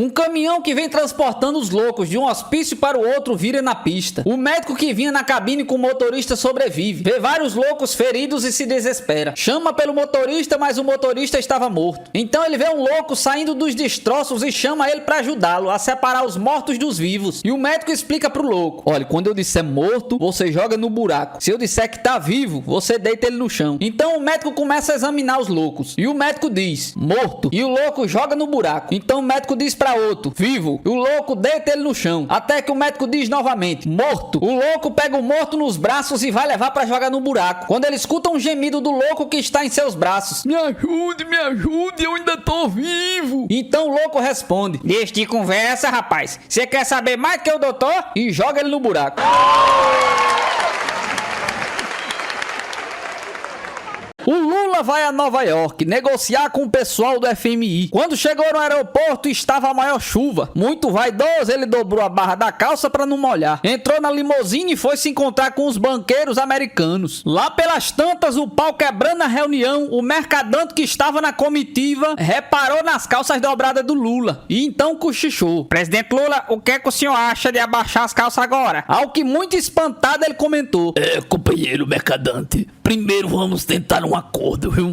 Um caminhão que vem transportando os loucos de um hospício para o outro vira na pista. O médico que vinha na cabine com o motorista sobrevive. Vê vários loucos feridos e se desespera. Chama pelo motorista, mas o motorista estava morto. Então ele vê um louco saindo dos destroços e chama ele para ajudá-lo a separar os mortos dos vivos. E o médico explica pro louco: olha, quando eu disser morto, você joga no buraco. Se eu disser que tá vivo, você deita ele no chão. Então o médico começa a examinar os loucos. E o médico diz: morto. E o louco joga no buraco. Então o médico diz para outro: vivo. E o louco deita ele no chão. Até que o médico diz novamente: morto. O louco pega o morto nos braços e vai levar para jogar no buraco. Quando ele escuta um gemido do louco que está em seus braços: me ajude, eu ainda tô vivo. Então o louco responde: deixa de conversa, rapaz. Você quer saber mais que o doutor? E joga ele no buraco. O Lula vai a Nova York negociar com o pessoal do FMI. Quando chegou no aeroporto, estava a maior chuva. Muito vaidoso, ele dobrou a barra da calça para não molhar. Entrou na limusine e foi se encontrar com os banqueiros americanos. Lá pelas tantas, o pau quebrando na reunião, o mercadante que estava na comitiva reparou nas calças dobradas do Lula e então cochichou: presidente Lula, o que é que o senhor acha de abaixar as calças agora? Ao que, muito espantado, ele comentou: companheiro mercadante, primeiro vamos tentar um acordo, viu?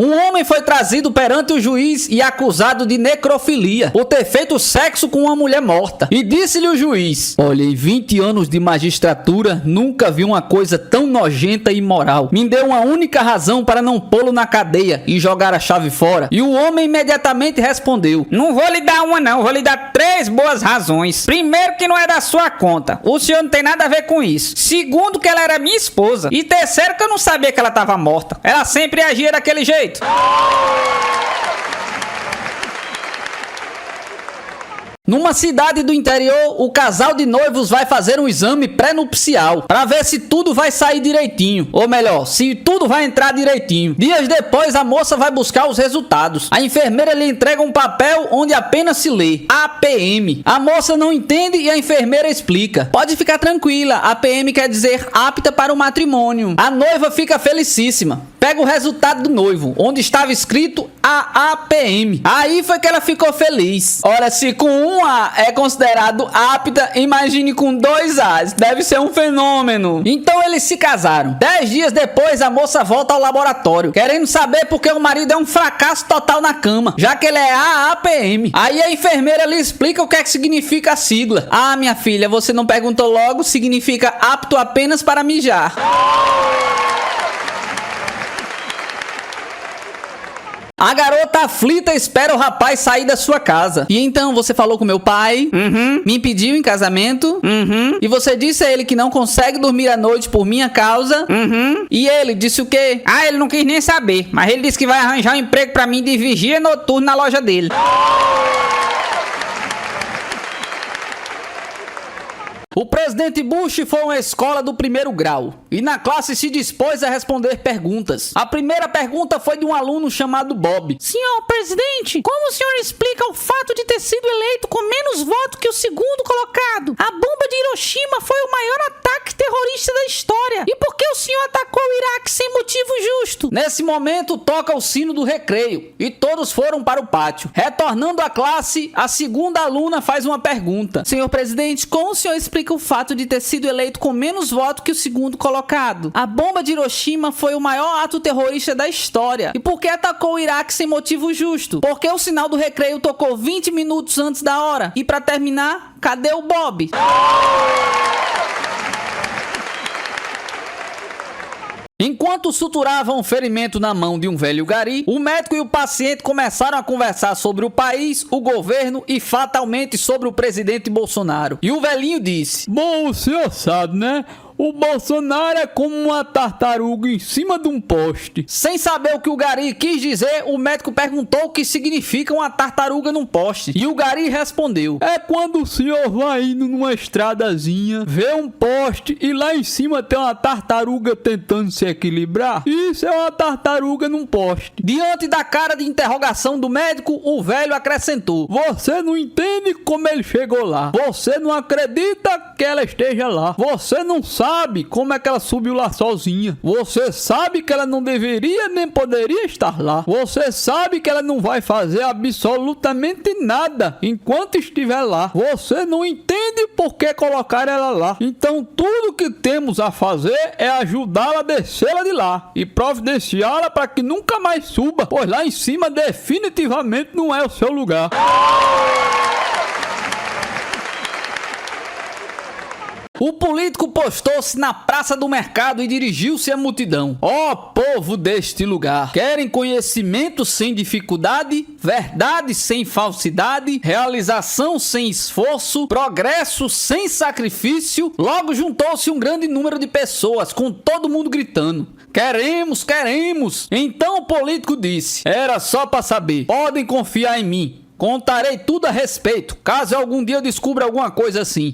Um homem foi trazido perante o juiz e acusado de necrofilia, por ter feito sexo com uma mulher morta. E disse-lhe o juiz: olha, em 20 anos de magistratura, nunca vi uma coisa tão nojenta e imoral. Me deu uma única razão para não pô-lo na cadeia e jogar a chave fora. E o homem imediatamente respondeu: não vou lhe dar uma não, vou lhe dar 3 boas razões. Primeiro, que não é da sua conta. O senhor não tem nada a ver com isso. Segundo, que ela era minha esposa. E terceiro, que eu não sabia que ela estava morta. Ela sempre agia daquele jeito. Numa cidade do interior, o casal de noivos vai fazer um exame pré-nupcial para ver se tudo vai sair direitinho, ou melhor, se tudo vai entrar direitinho. Dias depois, a moça vai buscar os resultados. A enfermeira lhe entrega um papel onde apenas se lê APM. A moça não entende e a enfermeira explica: pode ficar tranquila, APM quer dizer apta para o matrimônio. A noiva fica felicíssima. Pega o resultado do noivo, onde estava escrito AAPM. Aí foi que ela ficou feliz. Ora, se com um A é considerado apta, imagine com 2 As. Deve ser um fenômeno. Então eles se casaram. 10 dias depois, a moça volta ao laboratório, querendo saber por que o marido é um fracasso total na cama, já que ele é AAPM. Aí a enfermeira lhe explica o que é que significa a sigla. Ah, minha filha, você não perguntou logo, significa apto apenas para mijar. A garota aflita espera o rapaz sair da sua casa. E então, você falou com meu pai? Me pediu em casamento? E você disse a ele que não consegue dormir à noite por minha causa? E ele disse o quê? Ah, ele não quis nem saber, mas ele disse que vai arranjar um emprego pra mim de vigia noturno na loja dele. O presidente Bush foi a uma escola do 1º grau e na classe se dispôs a responder perguntas. A primeira pergunta foi de um aluno chamado Bob. Senhor presidente, como o senhor explica o fato de ter sido eleito com menos votos que o segundo colocado? A bomba de Hiroshima foi o maior ataque terrorista da história. E por que o senhor atacou o Iraque sem motivo justo? Nesse momento toca o sino do recreio e todos foram para o pátio. Retornando à classe, a segunda aluna faz uma pergunta. Senhor presidente, como o senhor explica o fato de ter sido eleito com menos votos que o segundo colocado? A bomba de Hiroshima foi o maior ato terrorista da história. E por que atacou o Iraque sem motivo justo? Porque o sinal do recreio tocou 20 minutos antes da hora. E para terminar, cadê o Bob? Enquanto suturavam um ferimento na mão de um velho gari, o médico e o paciente começaram a conversar sobre o país, o governo e fatalmente sobre o presidente Bolsonaro. E o velhinho disse: bom, o senhor sabe, né? O Bolsonaro é como uma tartaruga em cima de um poste. Sem saber o que o gari quis dizer, o médico perguntou o que significa uma tartaruga num poste. E o gari respondeu: é quando o senhor vai indo numa estradazinha, vê um poste e lá em cima tem uma tartaruga tentando se equilibrar. Isso é uma tartaruga num poste. Diante da cara de interrogação do médico, o velho acrescentou: você não entende como ele chegou lá. Você não acredita que ela esteja lá. Você não sabe sabe como é que ela subiu lá sozinha. Você sabe que ela não deveria nem poderia estar lá. Você sabe que ela não vai fazer absolutamente nada enquanto estiver lá. Você não entende por que colocar ela lá. Então tudo que temos a fazer é ajudá-la a descê-la de lá e providenciá-la para que nunca mais suba, pois lá em cima definitivamente não é o seu lugar. O político postou-se na praça do mercado e dirigiu-se à multidão. Ó povo deste lugar, querem conhecimento sem dificuldade, verdade sem falsidade, realização sem esforço, progresso sem sacrifício? Logo juntou-se um grande número de pessoas, com todo mundo gritando: queremos, queremos! Então o político disse: era só para saber, podem confiar em mim, contarei tudo a respeito, caso algum dia eu descubra alguma coisa assim.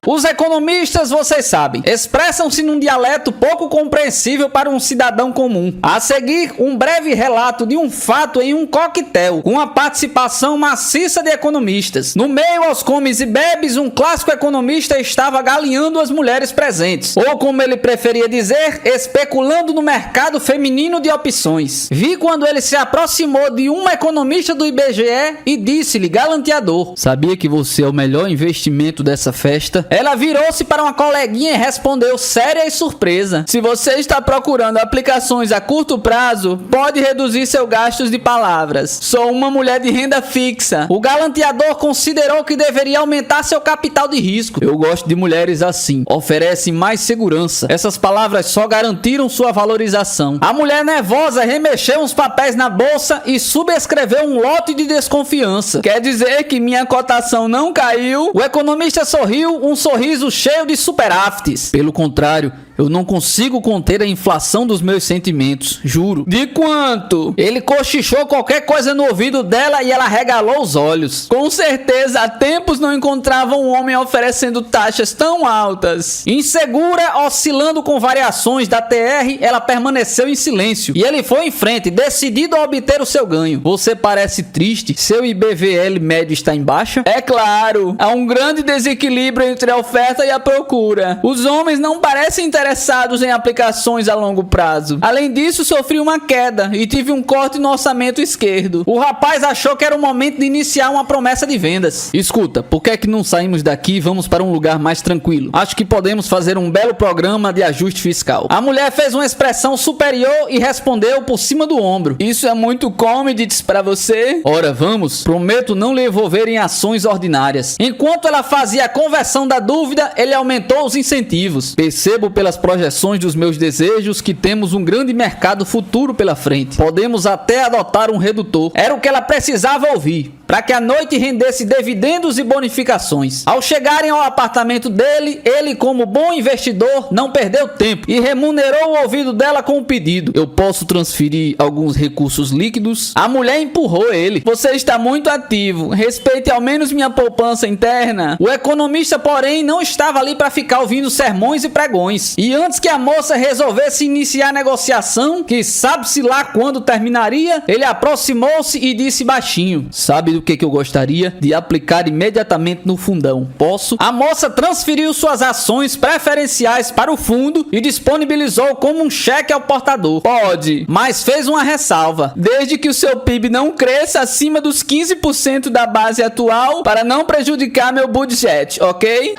Os economistas, vocês sabem, expressam-se num dialeto pouco compreensível para um cidadão comum. A seguir, um breve relato de um fato em um coquetel, com a participação maciça de economistas. No meio aos comes e bebes, um clássico economista estava galinhando as mulheres presentes, ou como ele preferia dizer, especulando no mercado feminino de opções. Vi quando ele se aproximou de uma economista do IBGE e disse-lhe, galanteador: sabia que você é o melhor investimento dessa festa? Ela virou-se para uma coleguinha e respondeu séria e surpresa: se você está procurando aplicações a curto prazo, pode reduzir seus gastos de palavras. Sou uma mulher de renda fixa. O galanteador considerou que deveria aumentar seu capital de risco. Eu gosto de mulheres assim, oferecem mais segurança. Essas palavras só garantiram sua valorização. A mulher nervosa remexeu uns papéis na bolsa e subscreveu um lote de desconfiança. Quer dizer que minha cotação não caiu? O economista sorriu, um sorriso cheio de superávites. Pelo contrário, eu não consigo conter a inflação dos meus sentimentos, juro. De quanto? Ele cochichou qualquer coisa no ouvido dela e ela regalou os olhos. Com certeza, há tempos não encontrava um homem oferecendo taxas tão altas. Insegura, oscilando com variações da TR, ela permaneceu em silêncio. E ele foi em frente, decidido a obter o seu ganho. Você parece triste? Seu IBVL médio está em baixa? É claro, há um grande desequilíbrio entre a oferta e a procura. Os homens não parecem interessados em aplicações a longo prazo. Além disso, sofri uma queda e tive um corte no orçamento esquerdo. O rapaz achou que era o momento de iniciar uma promessa de vendas. Escuta, por que é que não saímos daqui e vamos para um lugar mais tranquilo? Acho que podemos fazer um belo programa de ajuste fiscal. A mulher fez uma expressão superior e respondeu por cima do ombro: isso é muito commodities para você? Ora, vamos. Prometo não lhe envolver em ações ordinárias. Enquanto ela fazia a conversão da dúvida, ele aumentou os incentivos. Percebo pelas projeções dos meus desejos que temos um grande mercado futuro pela frente. Podemos até adotar um redutor. Era o que ela precisava ouvir, para que a noite rendesse dividendos e bonificações. Ao chegarem ao apartamento dele, ele, como bom investidor, não perdeu tempo e remunerou o ouvido dela com um pedido: eu posso transferir alguns recursos líquidos? A mulher empurrou ele: você está muito ativo, respeite ao menos minha poupança interna. O economista, porém, não estava ali para ficar ouvindo sermões e pregões. E antes que a moça resolvesse iniciar a negociação, que sabe-se lá quando terminaria, ele aproximou-se e disse baixinho: sabe do que eu gostaria? De aplicar imediatamente no fundão. Posso? A moça transferiu suas ações preferenciais para o fundo e disponibilizou como um cheque ao portador. Pode, mas fez uma ressalva: desde que o seu PIB não cresça acima dos 15% da base atual, para não prejudicar meu budget, ok?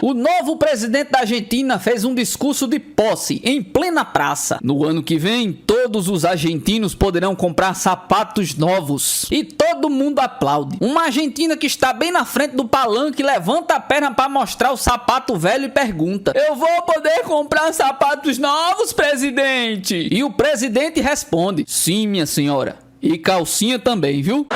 O novo presidente da Argentina fez um discurso de posse em plena praça. No ano que vem, todos os argentinos poderão comprar sapatos novos. E todo mundo aplaude. Uma argentina que está bem na frente do palanque levanta a perna para mostrar o sapato velho e pergunta: eu vou poder comprar sapatos novos, presidente? E o presidente responde: sim, minha senhora. E calcinha também, viu?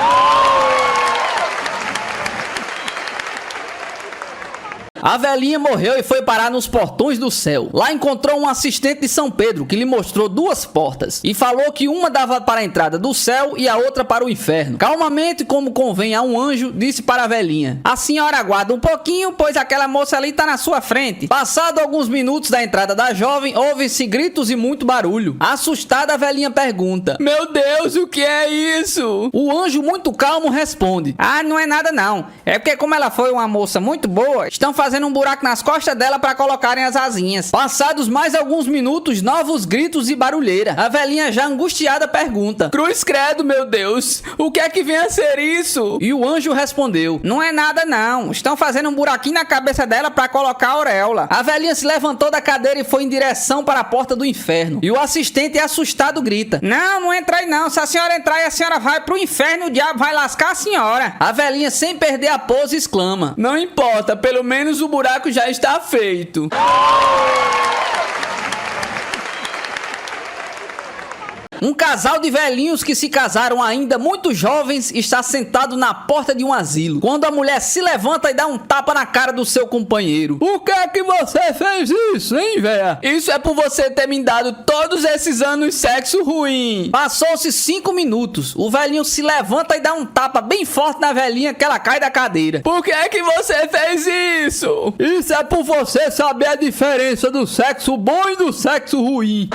A velhinha morreu e foi parar nos portões do céu. Lá encontrou um assistente de São Pedro que lhe mostrou duas portas e falou que uma dava para a entrada do céu e a outra para o inferno. Calmamente, como convém a um anjo, disse para a velhinha: a senhora aguarda um pouquinho, pois aquela moça ali está na sua frente. Passado alguns minutos da entrada da jovem, ouvem-se gritos e muito barulho. Assustada, a velhinha pergunta: Meu Deus, o que é isso? O anjo, muito calmo, responde: ah, não é nada não. É porque como ela foi uma moça muito boa, estão fazendo um buraco nas costas dela para colocarem as asinhas. Passados mais alguns minutos, novos gritos e barulheira. A velhinha, já angustiada, pergunta: Cruz credo, meu Deus, o que é que vem a ser isso? E o anjo respondeu: não é nada não, estão fazendo um buraquinho na cabeça dela para colocar a auréola. A velhinha se levantou da cadeira e foi em direção para a porta do inferno. E o assistente, assustado, grita: não entra aí não, se a senhora entrar aí a senhora vai pro inferno, o diabo vai lascar a senhora. A velhinha, sem perder a pose, exclama: não importa, pelo menos o buraco já está feito. Um casal de velhinhos que se casaram ainda muito jovens está sentado na porta de um asilo, quando a mulher se levanta e dá um tapa na cara do seu companheiro. Por que você fez isso, hein, véia? Isso é por você ter me dado todos esses anos sexo ruim. Passou-se 5 minutos, o velhinho se levanta e dá um tapa bem forte na velhinha que ela cai da cadeira. Por que você fez isso? Isso é por você saber a diferença do sexo bom e do sexo ruim.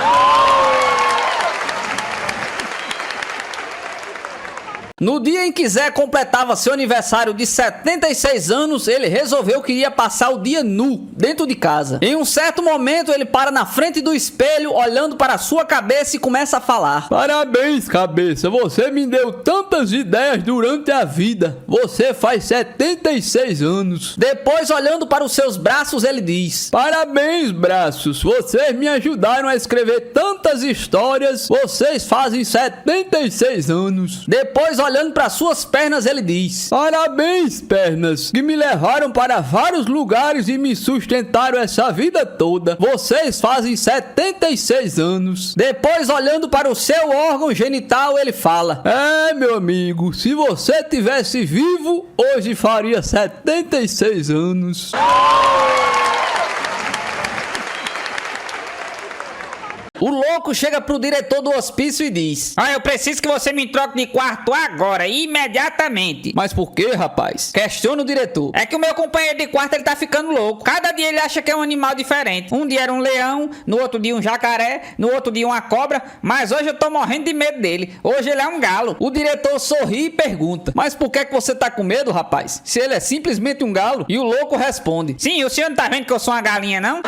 No dia em que Zé completava seu aniversário de 76 anos, ele resolveu que iria passar o dia nu, dentro de casa. Em um certo momento, ele para na frente do espelho, olhando para a sua cabeça e começa a falar: parabéns, cabeça, você me deu tantas ideias durante a vida. Você faz 76 anos. Depois, olhando para os seus braços, ele diz: parabéns, braços, vocês me ajudaram a escrever tantas histórias. Vocês fazem 76 anos. Depois, olhando para suas pernas, ele diz: parabéns, pernas, que me levaram para vários lugares e me sustentaram essa vida toda. Vocês fazem 76 anos. Depois, olhando para o seu órgão genital, ele fala: meu amigo, se você tivesse vivo, hoje faria 76 anos. O louco chega pro diretor do hospício e diz: eu preciso que você me troque de quarto agora, imediatamente. Mas por que, rapaz? Questiona o diretor. É que o meu companheiro de quarto, ele tá ficando louco. Cada dia ele acha que é um animal diferente. Um dia era um leão, no outro dia um jacaré, no outro dia uma cobra, mas hoje eu tô morrendo de medo dele. Hoje ele é um galo. O diretor sorri e pergunta: mas por que você tá com medo, rapaz? Se ele é simplesmente um galo? E o louco responde: sim, o senhor não tá vendo que eu sou uma galinha, não?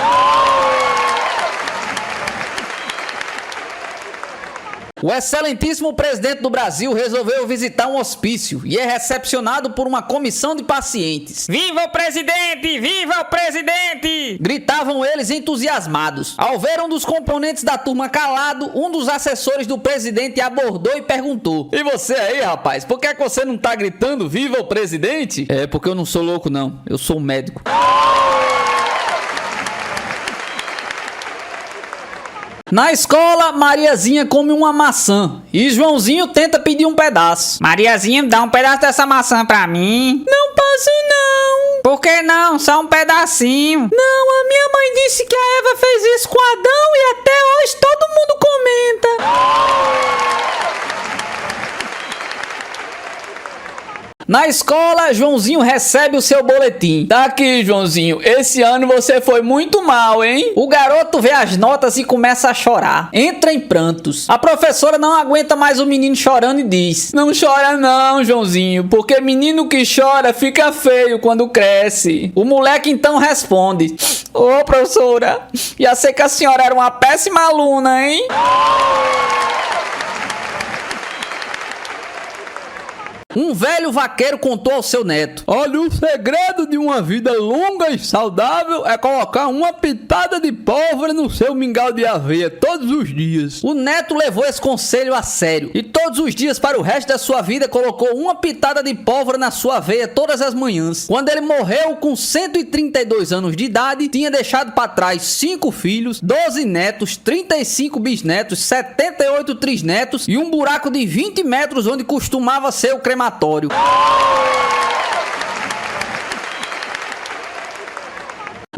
O excelentíssimo presidente do Brasil resolveu visitar um hospício e é recepcionado por uma comissão de pacientes. Viva o presidente! Viva o presidente! Gritavam eles entusiasmados. Ao ver um dos componentes da turma calado, um dos assessores do presidente abordou e perguntou: e você aí, rapaz, por que você não tá gritando viva o presidente? É porque eu não sou louco não, eu sou um médico. Na escola, Mariazinha come uma maçã e Joãozinho tenta pedir um pedaço. Mariazinha, dá um pedaço dessa maçã pra mim. Não posso não. Por que não? Só um pedacinho. Não, a minha mãe disse que a Eva fez isso com Adão e até hoje todo mundo comenta. Na escola, Joãozinho recebe o seu boletim. Tá aqui, Joãozinho, esse ano você foi muito mal, hein? O garoto vê as notas e começa a chorar. Entra em prantos. A professora não aguenta mais o menino chorando e diz: não chora não, Joãozinho, porque menino que chora fica feio quando cresce. O moleque então responde: ô, professora, já sei que a senhora era uma péssima aluna, hein? Um velho vaqueiro contou ao seu neto: olha, o segredo de uma vida longa e saudável é colocar uma pitada de pólvora no seu mingau de aveia todos os dias. O neto levou esse conselho a sério e todos os dias para o resto da sua vida colocou uma pitada de pólvora na sua aveia todas as manhãs. Quando ele morreu com 132 anos de idade, tinha deixado para trás 5 filhos, 12 netos, 35 bisnetos, 78 trisnetos e um buraco de 20 metros onde costumava ser o crematório.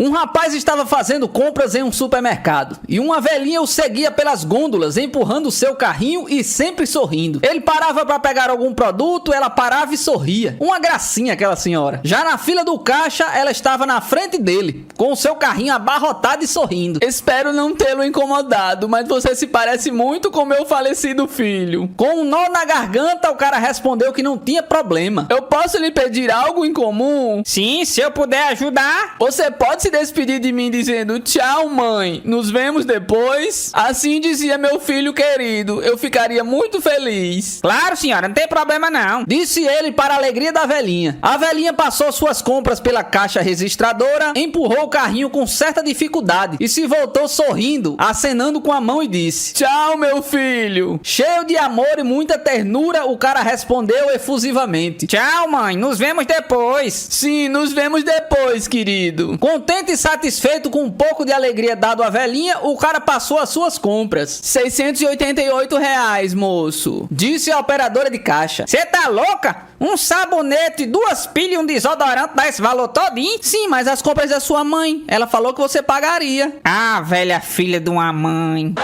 Um rapaz estava fazendo compras em um supermercado e uma velhinha o seguia pelas gôndolas, empurrando o seu carrinho e sempre sorrindo. Ele parava para pegar algum produto, ela parava e sorria. Uma gracinha aquela senhora. Já na fila do caixa, ela estava na frente dele, com o seu carrinho abarrotado e sorrindo. Espero não tê-lo incomodado, mas você se parece muito com meu falecido filho. Com um nó na garganta, o cara respondeu que não tinha problema. Eu posso lhe pedir algo em comum? Sim, se eu puder ajudar. Você pode se despedir de mim dizendo tchau, mãe, nos vemos depois? Assim dizia meu filho querido, eu ficaria muito feliz. Claro, senhora, não tem problema não. Disse ele para a alegria da velhinha. A velhinha passou suas compras pela caixa registradora, empurrou o carrinho com certa dificuldade e se voltou sorrindo, acenando com a mão e disse: tchau, meu filho. Cheio de amor e muita ternura, o cara respondeu efusivamente: tchau, mãe, nos vemos depois. Sim, nos vemos depois, querido. Contente e satisfeito com um pouco de alegria dado à velhinha, o cara passou as suas compras. R$688, moço. Disse a operadora de caixa. Você tá louca? Um sabonete, 2 pilhas e um desodorante dá esse valor todinho? Sim, mas as compras da sua mãe. Ela falou que você pagaria. Ah, velha filha de uma mãe.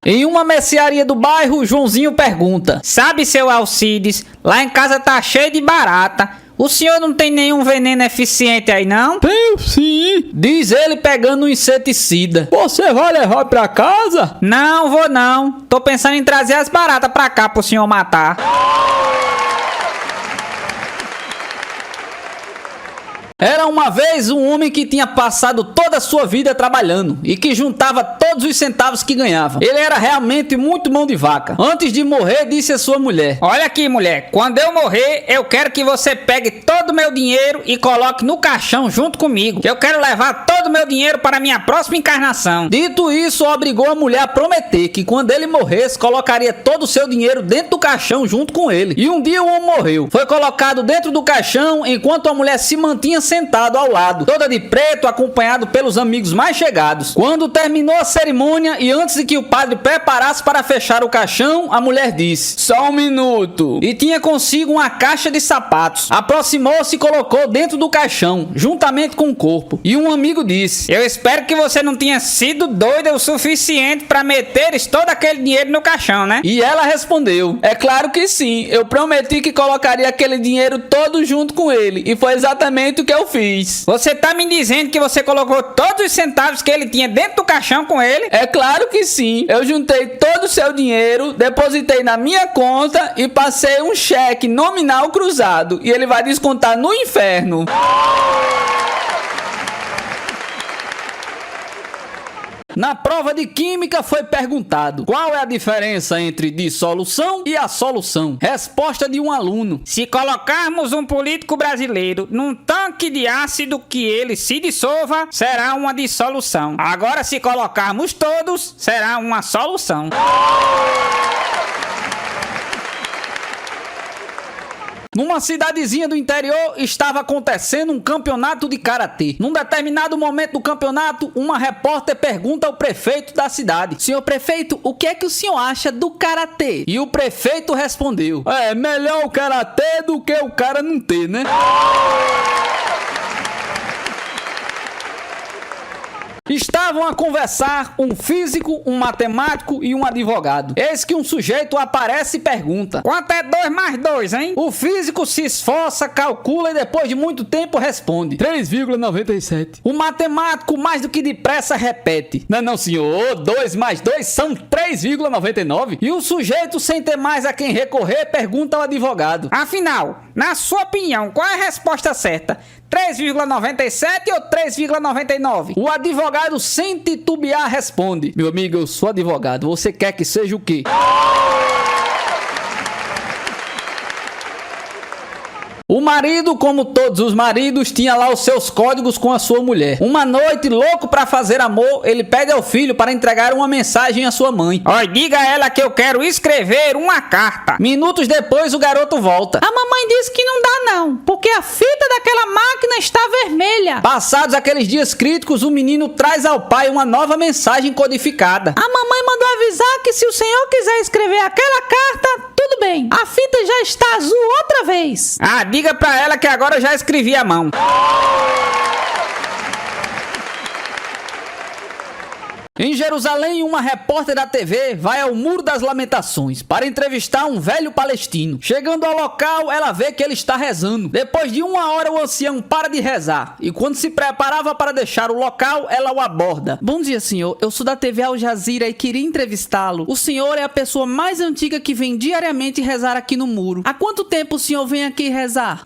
Em uma mercearia do bairro, Joãozinho pergunta: sabe, seu Alcides, lá em casa tá cheio de barata. O senhor não tem nenhum veneno eficiente aí, não? Tenho sim, diz ele pegando um inseticida. Você vai levar pra casa? Não, vou não. Tô pensando em trazer as baratas pra cá pro senhor matar. Era uma vez um homem que tinha passado toda a sua vida trabalhando e que juntava todos os centavos que ganhava. Ele era realmente muito mão de vaca. Antes de morrer, disse a sua mulher: olha aqui, mulher, quando eu morrer, eu quero que você pegue todo o meu dinheiro e coloque no caixão junto comigo. Eu quero levar todo o meu dinheiro para a minha próxima encarnação. Dito isso, obrigou a mulher a prometer que quando ele morresse, colocaria todo o seu dinheiro dentro do caixão junto com ele. E um dia o homem morreu. Foi colocado dentro do caixão enquanto a mulher se mantinha sentado ao lado, toda de preto, acompanhado pelos amigos mais chegados. Quando terminou a cerimônia e antes de que o padre preparasse para fechar o caixão, a mulher disse: só um minuto. E tinha consigo uma caixa de sapatos. Aproximou-se e colocou dentro do caixão, juntamente com o corpo. E um amigo disse: eu espero que você não tenha sido doida o suficiente para meteres todo aquele dinheiro no caixão, né? E ela respondeu: é claro que sim, eu prometi que colocaria aquele dinheiro todo junto com ele, e foi exatamente o que eu fiz. Você tá me dizendo que você colocou todos os centavos que ele tinha dentro do caixão com ele? É claro que sim. Eu juntei todo o seu dinheiro, depositei na minha conta e passei um cheque nominal cruzado. E ele vai descontar no inferno. Na prova de química foi perguntado: qual é a diferença entre dissolução e a solução? Resposta de um aluno: se colocarmos um político brasileiro num tanque de ácido que ele se dissolva, será uma dissolução. Agora, se colocarmos todos, será uma solução. Numa cidadezinha do interior estava acontecendo um campeonato de karatê. Num determinado momento do campeonato, uma repórter pergunta ao prefeito da cidade: senhor prefeito, o que é que o senhor acha do karatê? E o prefeito respondeu: é melhor o karatê do que o cara não ter, né? Estavam a conversar um físico, um matemático e um advogado. Eis que um sujeito aparece e pergunta: quanto é 2 mais 2, hein? O físico se esforça, calcula e depois de muito tempo responde: 3,97. O matemático mais do que depressa repete: não senhor, 2 mais 2 são 3,99. E o sujeito, sem ter mais a quem recorrer, pergunta ao advogado: afinal, na sua opinião, qual é a resposta certa? 3,97 ou 3,99? O advogado, sem titubear, responde: meu amigo, eu sou advogado, você quer que seja o quê? O marido, como todos os maridos, tinha lá os seus códigos com a sua mulher. Uma noite, louco pra fazer amor, ele pede ao filho para entregar uma mensagem à sua mãe. Oi, diga a ela que eu quero escrever uma carta. Minutos depois, o garoto volta. A mamãe disse que não dá não, porque a fita daquela máquina está vermelha. Passados aqueles dias críticos, o menino traz ao pai uma nova mensagem codificada. A mamãe mandou avisar que se o senhor quiser escrever aquela carta, tudo bem. A fita já está azul outra vez. Ah, diga diga pra ela que agora eu já escrevi a mão. Em Jerusalém, uma repórter da TV vai ao Muro das Lamentações para entrevistar um velho palestino. Chegando ao local, ela vê que ele está rezando. Depois de 1 hora, o ancião para de rezar. E quando se preparava para deixar o local, ela o aborda. Bom dia, senhor. Eu sou da TV Al Jazeera e queria entrevistá-lo. O senhor é a pessoa mais antiga que vem diariamente rezar aqui no muro. Há quanto tempo o senhor vem aqui rezar?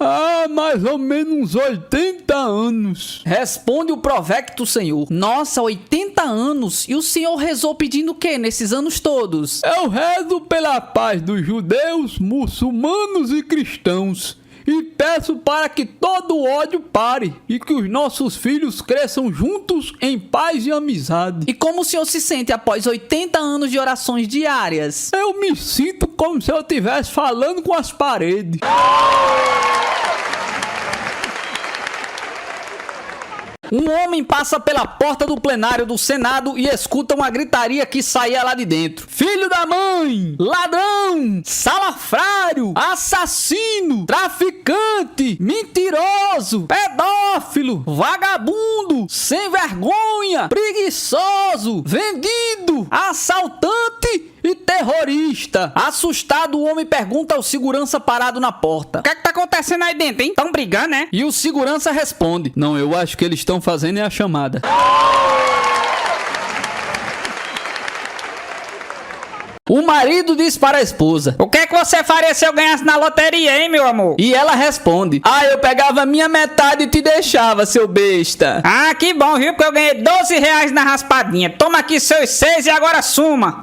Mais ou menos uns 80 anos. Responde o provecto senhor. Nossa, 80 anos? E o senhor rezou pedindo o que nesses anos todos? Eu rezo pela paz dos judeus, muçulmanos e cristãos. E peço para que todo o ódio pare e que os nossos filhos cresçam juntos em paz e amizade. E como o senhor se sente após 80 anos de orações diárias? Eu me sinto como se eu estivesse falando com as paredes. Um homem passa pela porta do plenário do Senado e escuta uma gritaria que saía lá de dentro. Filho da mãe! Ladrão! Salafrário! Assassino! Traficante! Mentiroso! Pedófilo! Vagabundo! Sem vergonha! Preguiçoso! Vendido! Assaltante! E terrorista. Assustado, o homem pergunta ao segurança parado na porta. O que é que tá acontecendo aí dentro, hein? Tão brigando, né? E o segurança responde. Não, eu acho que eles estão fazendo a chamada. O marido diz para a esposa. O que é que você faria se eu ganhasse na loteria, hein, meu amor? E ela responde. Eu pegava minha metade e te deixava, seu besta. Ah, que bom, viu? Porque eu ganhei 12 reais na raspadinha. Toma aqui seus 6 e agora suma.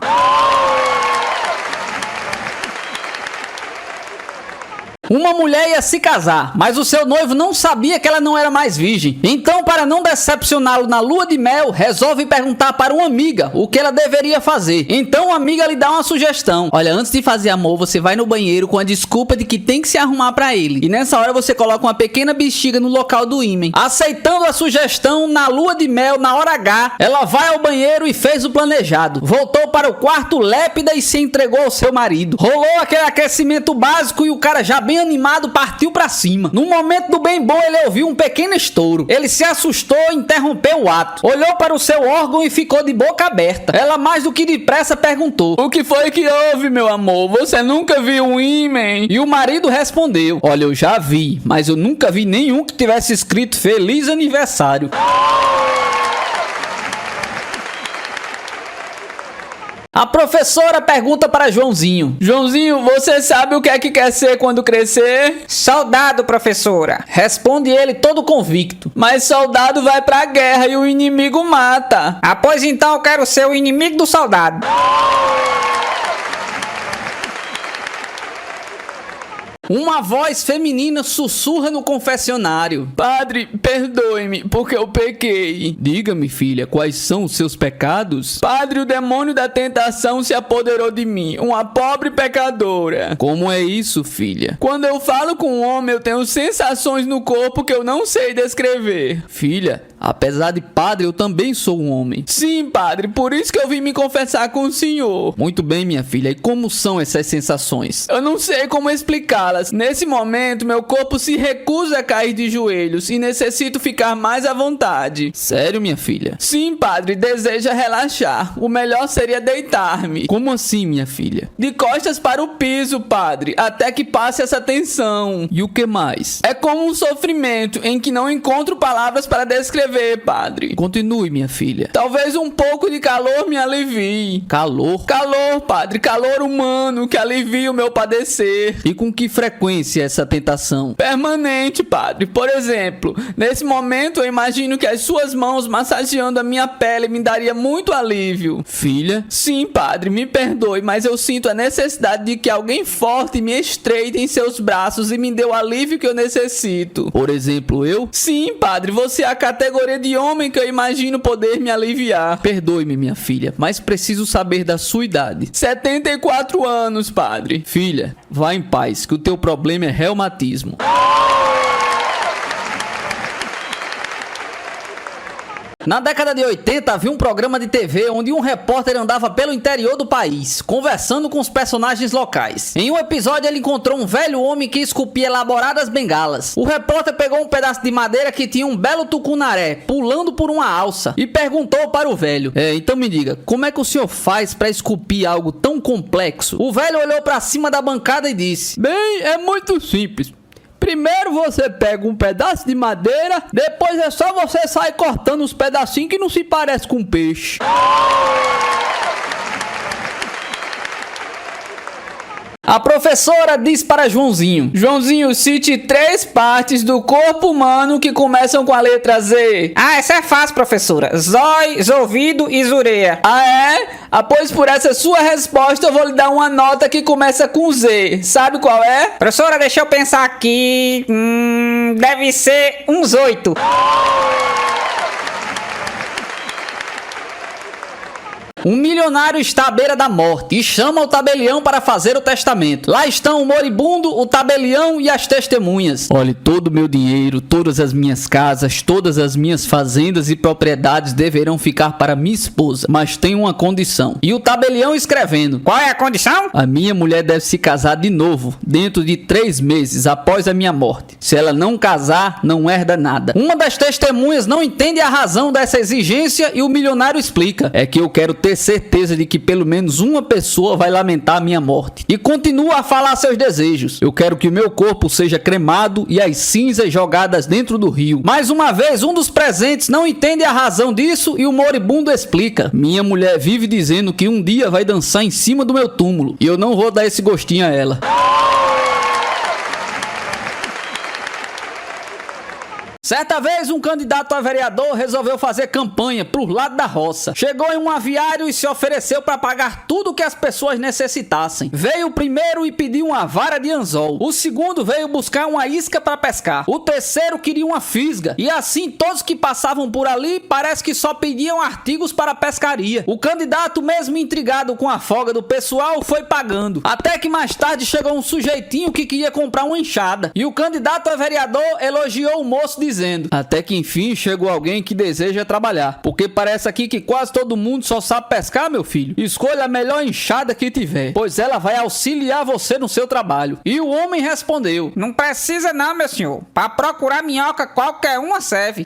Uma mulher ia se casar, mas o seu noivo não sabia que ela não era mais virgem. Então, para não decepcioná-lo na lua de mel, resolve perguntar para uma amiga o que ela deveria fazer. Então, a amiga lhe dá uma sugestão. Olha, antes de fazer amor, você vai no banheiro com a desculpa de que tem que se arrumar para ele. E nessa hora você coloca uma pequena bexiga no local do ímen. Aceitando a sugestão, na lua de mel, na hora H, ela vai ao banheiro e fez o planejado. Voltou para o quarto lépida e se entregou ao seu marido. Rolou aquele aquecimento básico e o cara já bem animado partiu pra cima. No momento do bem bom, ele ouviu um pequeno estouro. Ele se assustou e interrompeu o ato. Olhou para o seu órgão e ficou de boca aberta. Ela mais do que depressa perguntou. O que foi que houve, meu amor? Você nunca viu um ímã? E o marido respondeu. Olha, eu já vi, mas eu nunca vi nenhum que tivesse escrito Feliz Aniversário. A professora pergunta para Joãozinho. Joãozinho, você sabe o que é que quer ser quando crescer? Soldado, professora. Responde ele todo convicto. Mas soldado vai pra guerra e o inimigo mata. Ah, pois então eu quero ser o inimigo do soldado. Uma voz feminina sussurra no confessionário. Padre, perdoe-me, porque eu pequei. Diga-me, filha, quais são os seus pecados? Padre, o demônio da tentação se apoderou de mim, uma pobre pecadora. Como é isso, filha? Quando eu falo com um homem, eu tenho sensações no corpo que eu não sei descrever. Filha, apesar de padre, eu também sou um homem. Sim, padre, por isso que eu vim me confessar com o senhor. Muito bem, minha filha, e como são essas sensações? Eu não sei como explicá-las. Nesse momento, meu corpo se recusa a cair de joelhos e necessito ficar mais à vontade. Sério, minha filha? Sim, padre, deseja relaxar. O melhor seria deitar-me. Como assim, minha filha? De costas para o piso, padre, até que passe essa tensão. E o que mais? É como um sofrimento em que não encontro palavras para descrever, padre. Continue, minha filha. Talvez um pouco de calor me alivie. Calor? Calor, padre, calor humano que alivia o meu padecer. E com que frequência essa tentação? Permanente, padre. Por exemplo, nesse momento eu imagino que as suas mãos massageando a minha pele me daria muito alívio. Filha? Sim, padre, me perdoe, mas eu sinto a necessidade de que alguém forte me estreite em seus braços e me dê o alívio que eu necessito. Por exemplo, eu? Sim, padre, você é a categoria de homem que eu imagino poder me aliviar. Perdoe-me, minha filha, mas preciso saber da sua idade. 74 anos, padre. Filha, vá em paz, que o teu problema é reumatismo. Na década de 80 havia um programa de TV onde um repórter andava pelo interior do país, conversando com os personagens locais. Em um episódio ele encontrou um velho homem que esculpia elaboradas bengalas. O repórter pegou um pedaço de madeira que tinha um belo tucunaré pulando por uma alça e perguntou para o velho: então me diga, como é que o senhor faz para esculpir algo tão complexo? O velho olhou para cima da bancada e disse: Bem, é muito simples. Primeiro você pega um pedaço de madeira, depois é só você sair cortando os pedacinhos que não se parece com peixe. A professora disse para Joãozinho: Joãozinho, cite 3 partes do corpo humano que começam com a letra Z. Ah, essa é fácil, professora. Zóio, ouvido e zureia. Ah, é? Pois por essa sua resposta eu vou lhe dar uma nota que começa com Z. Sabe qual é? Professora, deixa eu pensar aqui. Deve ser uns 8. Um milionário está à beira da morte e chama o tabelião para fazer o testamento. Lá estão o moribundo, o tabelião e as testemunhas. Olhe, todo o meu dinheiro, todas as minhas casas, todas as minhas fazendas e propriedades deverão ficar para minha esposa, mas tem uma condição. E o tabelião escrevendo: Qual é a condição? A minha mulher deve se casar de novo, dentro de 3 meses após a minha morte. Se ela não casar, não herda nada. Uma das testemunhas não entende a razão dessa exigência e o milionário explica: é que eu quero ter certeza de que pelo menos uma pessoa vai lamentar a minha morte. E continua a falar seus desejos. Eu quero que o meu corpo seja cremado e as cinzas jogadas dentro do rio. Mais uma vez, um dos presentes não entende a razão disso e o moribundo explica: minha mulher vive dizendo que um dia vai dançar em cima do meu túmulo e eu não vou dar esse gostinho a ela. Certa vez, um candidato a vereador resolveu fazer campanha pro lado da roça. Chegou em um aviário e se ofereceu para pagar tudo que as pessoas necessitassem. Veio o primeiro e pediu uma vara de anzol. O segundo veio buscar uma isca para pescar. O terceiro queria uma fisga. E assim, todos que passavam por ali parece que só pediam artigos para a pescaria. O candidato, mesmo intrigado com a folga do pessoal, foi pagando. Até que mais tarde chegou um sujeitinho que queria comprar uma enxada. E o candidato a vereador elogiou o moço dizendo: até que enfim chegou alguém que deseja trabalhar, porque parece aqui que quase todo mundo só sabe pescar, meu filho. Escolha a melhor enxada que tiver, pois ela vai auxiliar você no seu trabalho. E o homem respondeu: não precisa não, meu senhor. Para procurar minhoca, qualquer uma serve.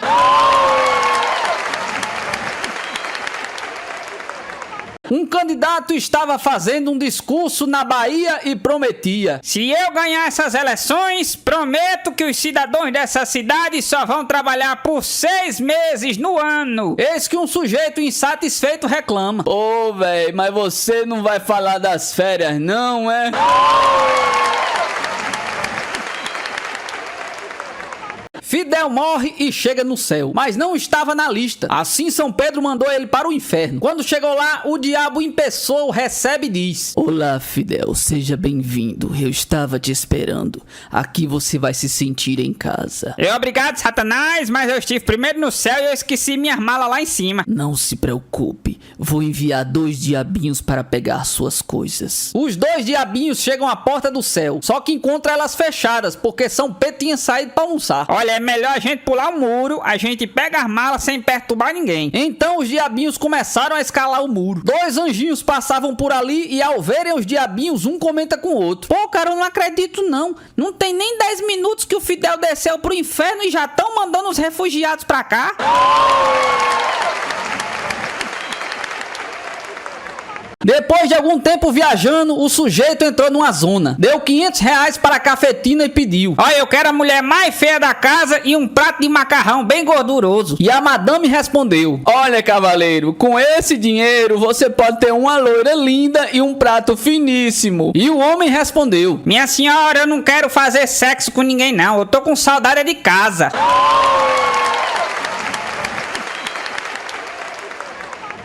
Um candidato estava fazendo um discurso na Bahia e prometia: se eu ganhar essas eleições, prometo que os cidadãos dessa cidade só vão trabalhar por 6 meses no ano. Eis que um sujeito insatisfeito reclama: ô, véi, mas você não vai falar das férias não, é? Fidel morre e chega no céu, mas não estava na lista. Assim São Pedro mandou ele para o inferno. Quando chegou lá, o diabo em pessoa o recebe e diz: olá, Fidel, seja bem-vindo. Eu estava te esperando. Aqui você vai se sentir em casa. Obrigado, Satanás, mas eu estive primeiro no céu e eu esqueci minhas malas lá em cima. Não se preocupe, vou enviar 2 diabinhos para pegar suas coisas. Os 2 diabinhos chegam à porta do céu, só que encontram elas fechadas, porque São Pedro tinha saído para almoçar. Olha, é melhor a gente pular o muro, a gente pega as malas sem perturbar ninguém. Então os diabinhos começaram a escalar o muro. 2 anjinhos passavam por ali e ao verem os diabinhos, um comenta com o outro: pô, cara, eu não acredito não. Não tem nem 10 minutos que o Fidel desceu pro inferno e já estão mandando os refugiados pra cá. Depois de algum tempo viajando, o sujeito entrou numa zona, deu R$500 para a cafetina e pediu: olha, eu quero a mulher mais feia da casa e um prato de macarrão bem gorduroso. E a madame respondeu: olha, cavaleiro, com esse dinheiro você pode ter uma loira linda e um prato finíssimo. E o homem respondeu: minha senhora, eu não quero fazer sexo com ninguém não, eu tô com saudade de casa.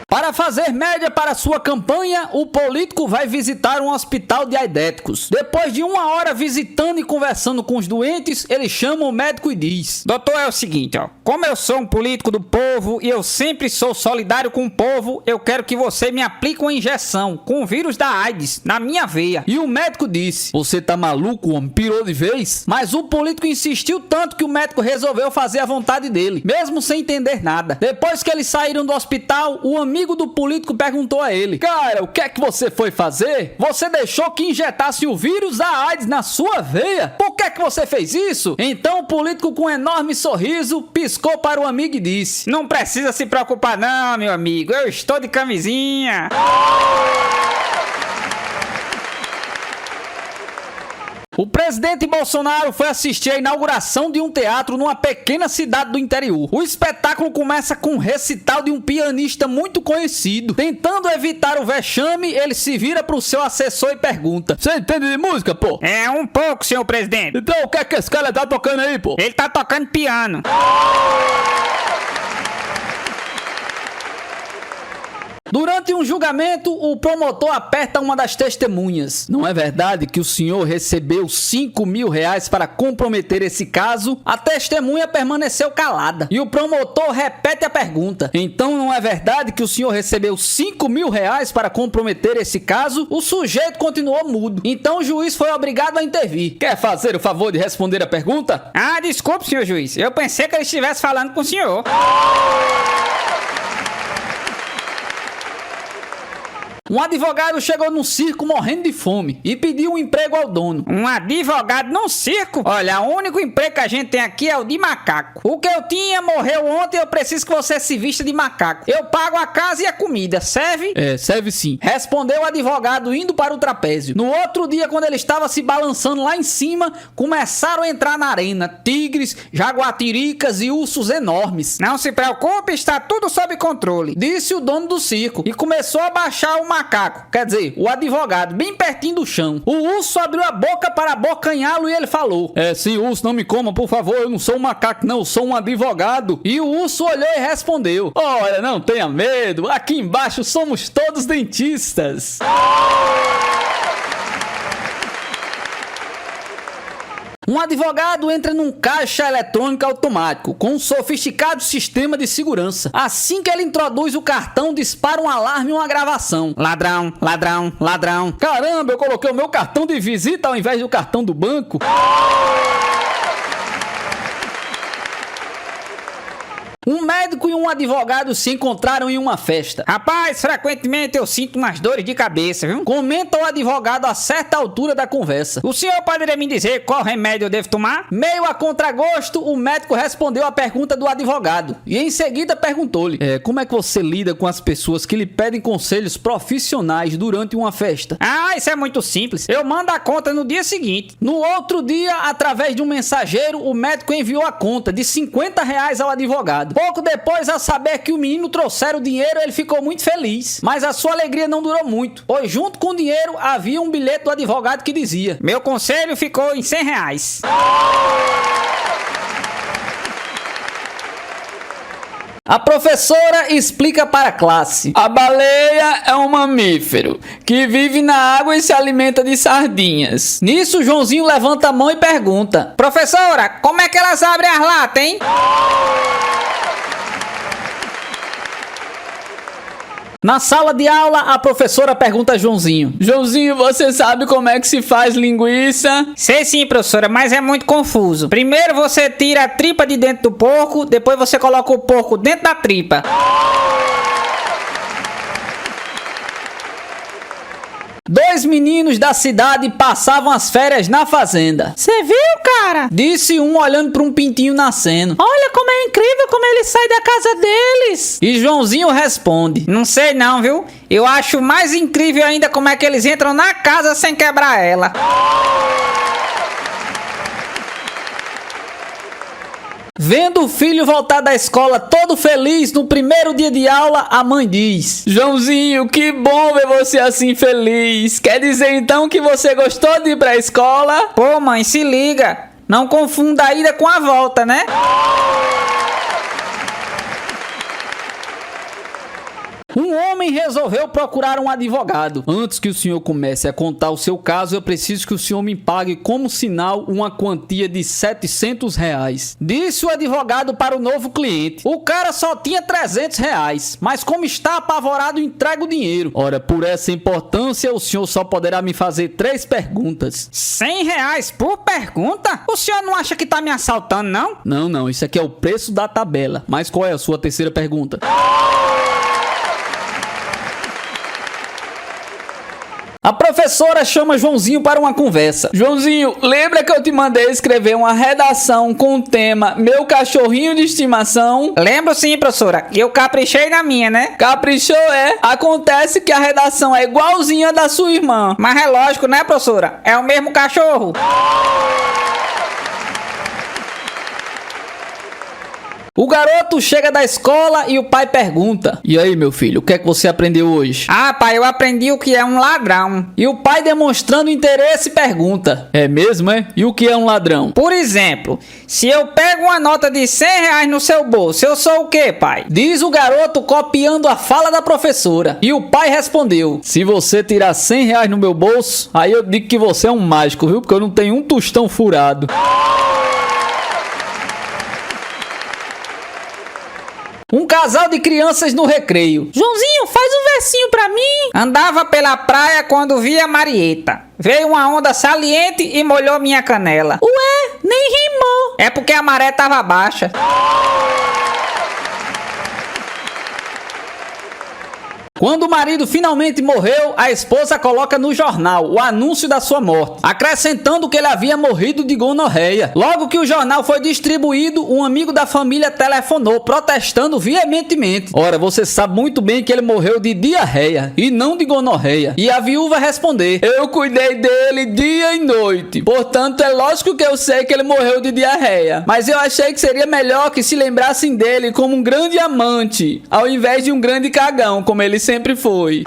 Para Para fazer média para sua campanha, o político vai visitar um hospital de aidéticos. Depois de 1 hora visitando e conversando com os doentes, ele chama o médico e diz: Doutor, é o seguinte, ó. Como eu sou um político do povo e eu sempre sou solidário com o povo, eu quero que você me aplique uma injeção com o vírus da AIDS na minha veia. E o médico disse: Você tá maluco, homem? Pirou de vez? Mas o político insistiu tanto que o médico resolveu fazer a vontade dele, mesmo sem entender nada. Depois que eles saíram do hospital, o amigo do político perguntou a ele: Cara, o que é que você foi fazer? Você deixou que injetasse o vírus da AIDS na sua veia? Por que é que você fez isso? Então o político, com um enorme sorriso, piscou para o amigo e disse: Não precisa se preocupar não, meu amigo. Eu estou de camisinha. O presidente Bolsonaro foi assistir à inauguração de um teatro numa pequena cidade do interior. O espetáculo começa com um recital de um pianista muito conhecido. Tentando evitar o vexame, ele se vira para o seu assessor e pergunta: Você entende de música, pô? É um pouco, senhor presidente. Então o que é que esse cara tá tocando aí, pô? Ele tá tocando piano. Durante um julgamento, o promotor aperta uma das testemunhas. Não é verdade que o senhor recebeu 5 mil reais para comprometer esse caso? A testemunha permaneceu calada. E o promotor repete a pergunta. Então não é verdade que o senhor recebeu 5 mil reais para comprometer esse caso? O sujeito continuou mudo. Então o juiz foi obrigado a intervir. Quer fazer o favor de responder a pergunta? Ah, desculpe, senhor juiz. Eu pensei que ele estivesse falando com o senhor. Um advogado chegou num circo morrendo de fome e pediu um emprego ao dono. Um advogado num circo? Olha, o único emprego que a gente tem aqui é o de macaco. O que eu tinha morreu ontem, eu preciso que você se vista de macaco. Eu pago a casa e a comida, serve? É, serve sim. Respondeu o advogado indo para o trapézio. No outro dia, quando ele estava se balançando lá em cima, começaram a entrar na arena tigres, jaguatiricas e ursos enormes. Não se preocupe, está tudo sob controle, disse o dono do circo e começou a baixar o macaco, quer dizer, o advogado, bem pertinho do chão. O urso abriu a boca para abocanhá-lo e ele falou: Sim, urso, não me coma, por favor, eu não sou um macaco não, eu sou um advogado. E o urso olhou e respondeu: Olha, não tenha medo, aqui embaixo somos todos dentistas. Um advogado entra num caixa eletrônico automático com um sofisticado sistema de segurança. Assim que ele introduz o cartão, dispara um alarme e uma gravação. Ladrão, ladrão, ladrão. Caramba, eu coloquei o meu cartão de visita ao invés do cartão do banco. Um médico e um advogado se encontraram em uma festa. Rapaz, frequentemente eu sinto umas dores de cabeça, viu? Comenta o advogado a certa altura da conversa. O senhor poderia me dizer qual remédio eu devo tomar? Meio a contragosto, o médico respondeu a pergunta do advogado. E em seguida perguntou-lhe: Como é que você lida com as pessoas que lhe pedem conselhos profissionais durante uma festa? Ah, isso é muito simples. Eu mando a conta no dia seguinte. No outro dia, através de um mensageiro, o médico enviou a conta de 50 reais ao advogado. Pouco depois, ao saber que o menino trouxera o dinheiro, ele ficou muito feliz. Mas a sua alegria não durou muito, pois junto com o dinheiro havia um bilhete do advogado que dizia: Meu conselho ficou em 100 reais. A professora explica para a classe: A baleia é um mamífero que vive na água e se alimenta de sardinhas. Nisso, Joãozinho levanta a mão e pergunta: Professora, como é que elas abrem as latas, hein? Na sala de aula, a professora pergunta a Joãozinho: Joãozinho, você sabe como é que se faz linguiça? Sei sim, professora, mas é muito confuso. Primeiro você tira a tripa de dentro do porco, depois você coloca o porco dentro da tripa. Dois meninos da cidade passavam as férias na fazenda. Você viu, cara? Disse um olhando para um pintinho nascendo. Olha como é incrível como ele sai da casa deles. E Joãozinho responde: Não sei não, viu? Eu acho mais incrível ainda como é que eles entram na casa sem quebrar ela. Vendo o filho voltar da escola todo feliz no primeiro dia de aula, a mãe diz: Joãozinho, que bom ver você assim feliz. Quer dizer então que você gostou de ir pra escola? Pô, mãe, se liga. Não confunda a ida com a volta, né? Um homem resolveu procurar um advogado. Antes que o senhor comece a contar o seu caso, eu preciso que o senhor me pague como sinal uma quantia de R$700. Disse o advogado para o novo cliente. O cara só tinha R$300, mas como está apavorado, entrega o dinheiro. Ora, por essa importância, o senhor só poderá me fazer 3 perguntas. R$100 por pergunta? O senhor não acha que tá me assaltando, não? Não, isso aqui é o preço da tabela. Mas qual é a sua terceira pergunta? A professora chama Joãozinho para uma conversa. Joãozinho, lembra que eu te mandei escrever uma redação com o tema Meu Cachorrinho de Estimação? Lembro sim, professora. Eu caprichei na minha, né? Caprichou, é? Acontece que a redação é igualzinha da sua irmã. Mas é lógico, né, professora? É o mesmo cachorro. O garoto chega da escola e o pai pergunta: E aí, meu filho, o que é que você aprendeu hoje? Ah, pai, eu aprendi o que é um ladrão. E o pai, demonstrando interesse, pergunta: É mesmo, é? E o que é um ladrão? Por exemplo, se eu pego uma nota de R$100 no seu bolso, eu sou o quê, pai? Diz o garoto, copiando a fala da professora. E o pai respondeu: Se você tirar R$100 no meu bolso, aí eu digo que você é um mágico, viu? Porque eu não tenho um tostão furado. Um casal de crianças no recreio. Joãozinho, faz um versinho pra mim. Andava pela praia quando via Marieta. Veio uma onda saliente e molhou minha canela. Ué, nem rimou. É porque a maré tava baixa. Quando o marido finalmente morreu, a esposa coloca no jornal o anúncio da sua morte, acrescentando que ele havia morrido de gonorreia. Logo que o jornal foi distribuído, um amigo da família telefonou, protestando veementemente. Ora, você sabe muito bem que ele morreu de diarreia e não de gonorreia. E a viúva responder: Eu cuidei dele dia e noite, portanto é lógico que eu sei que ele morreu de diarreia. Mas eu achei que seria melhor que se lembrassem dele como um grande amante, ao invés de um grande cagão, como ele sempre foi.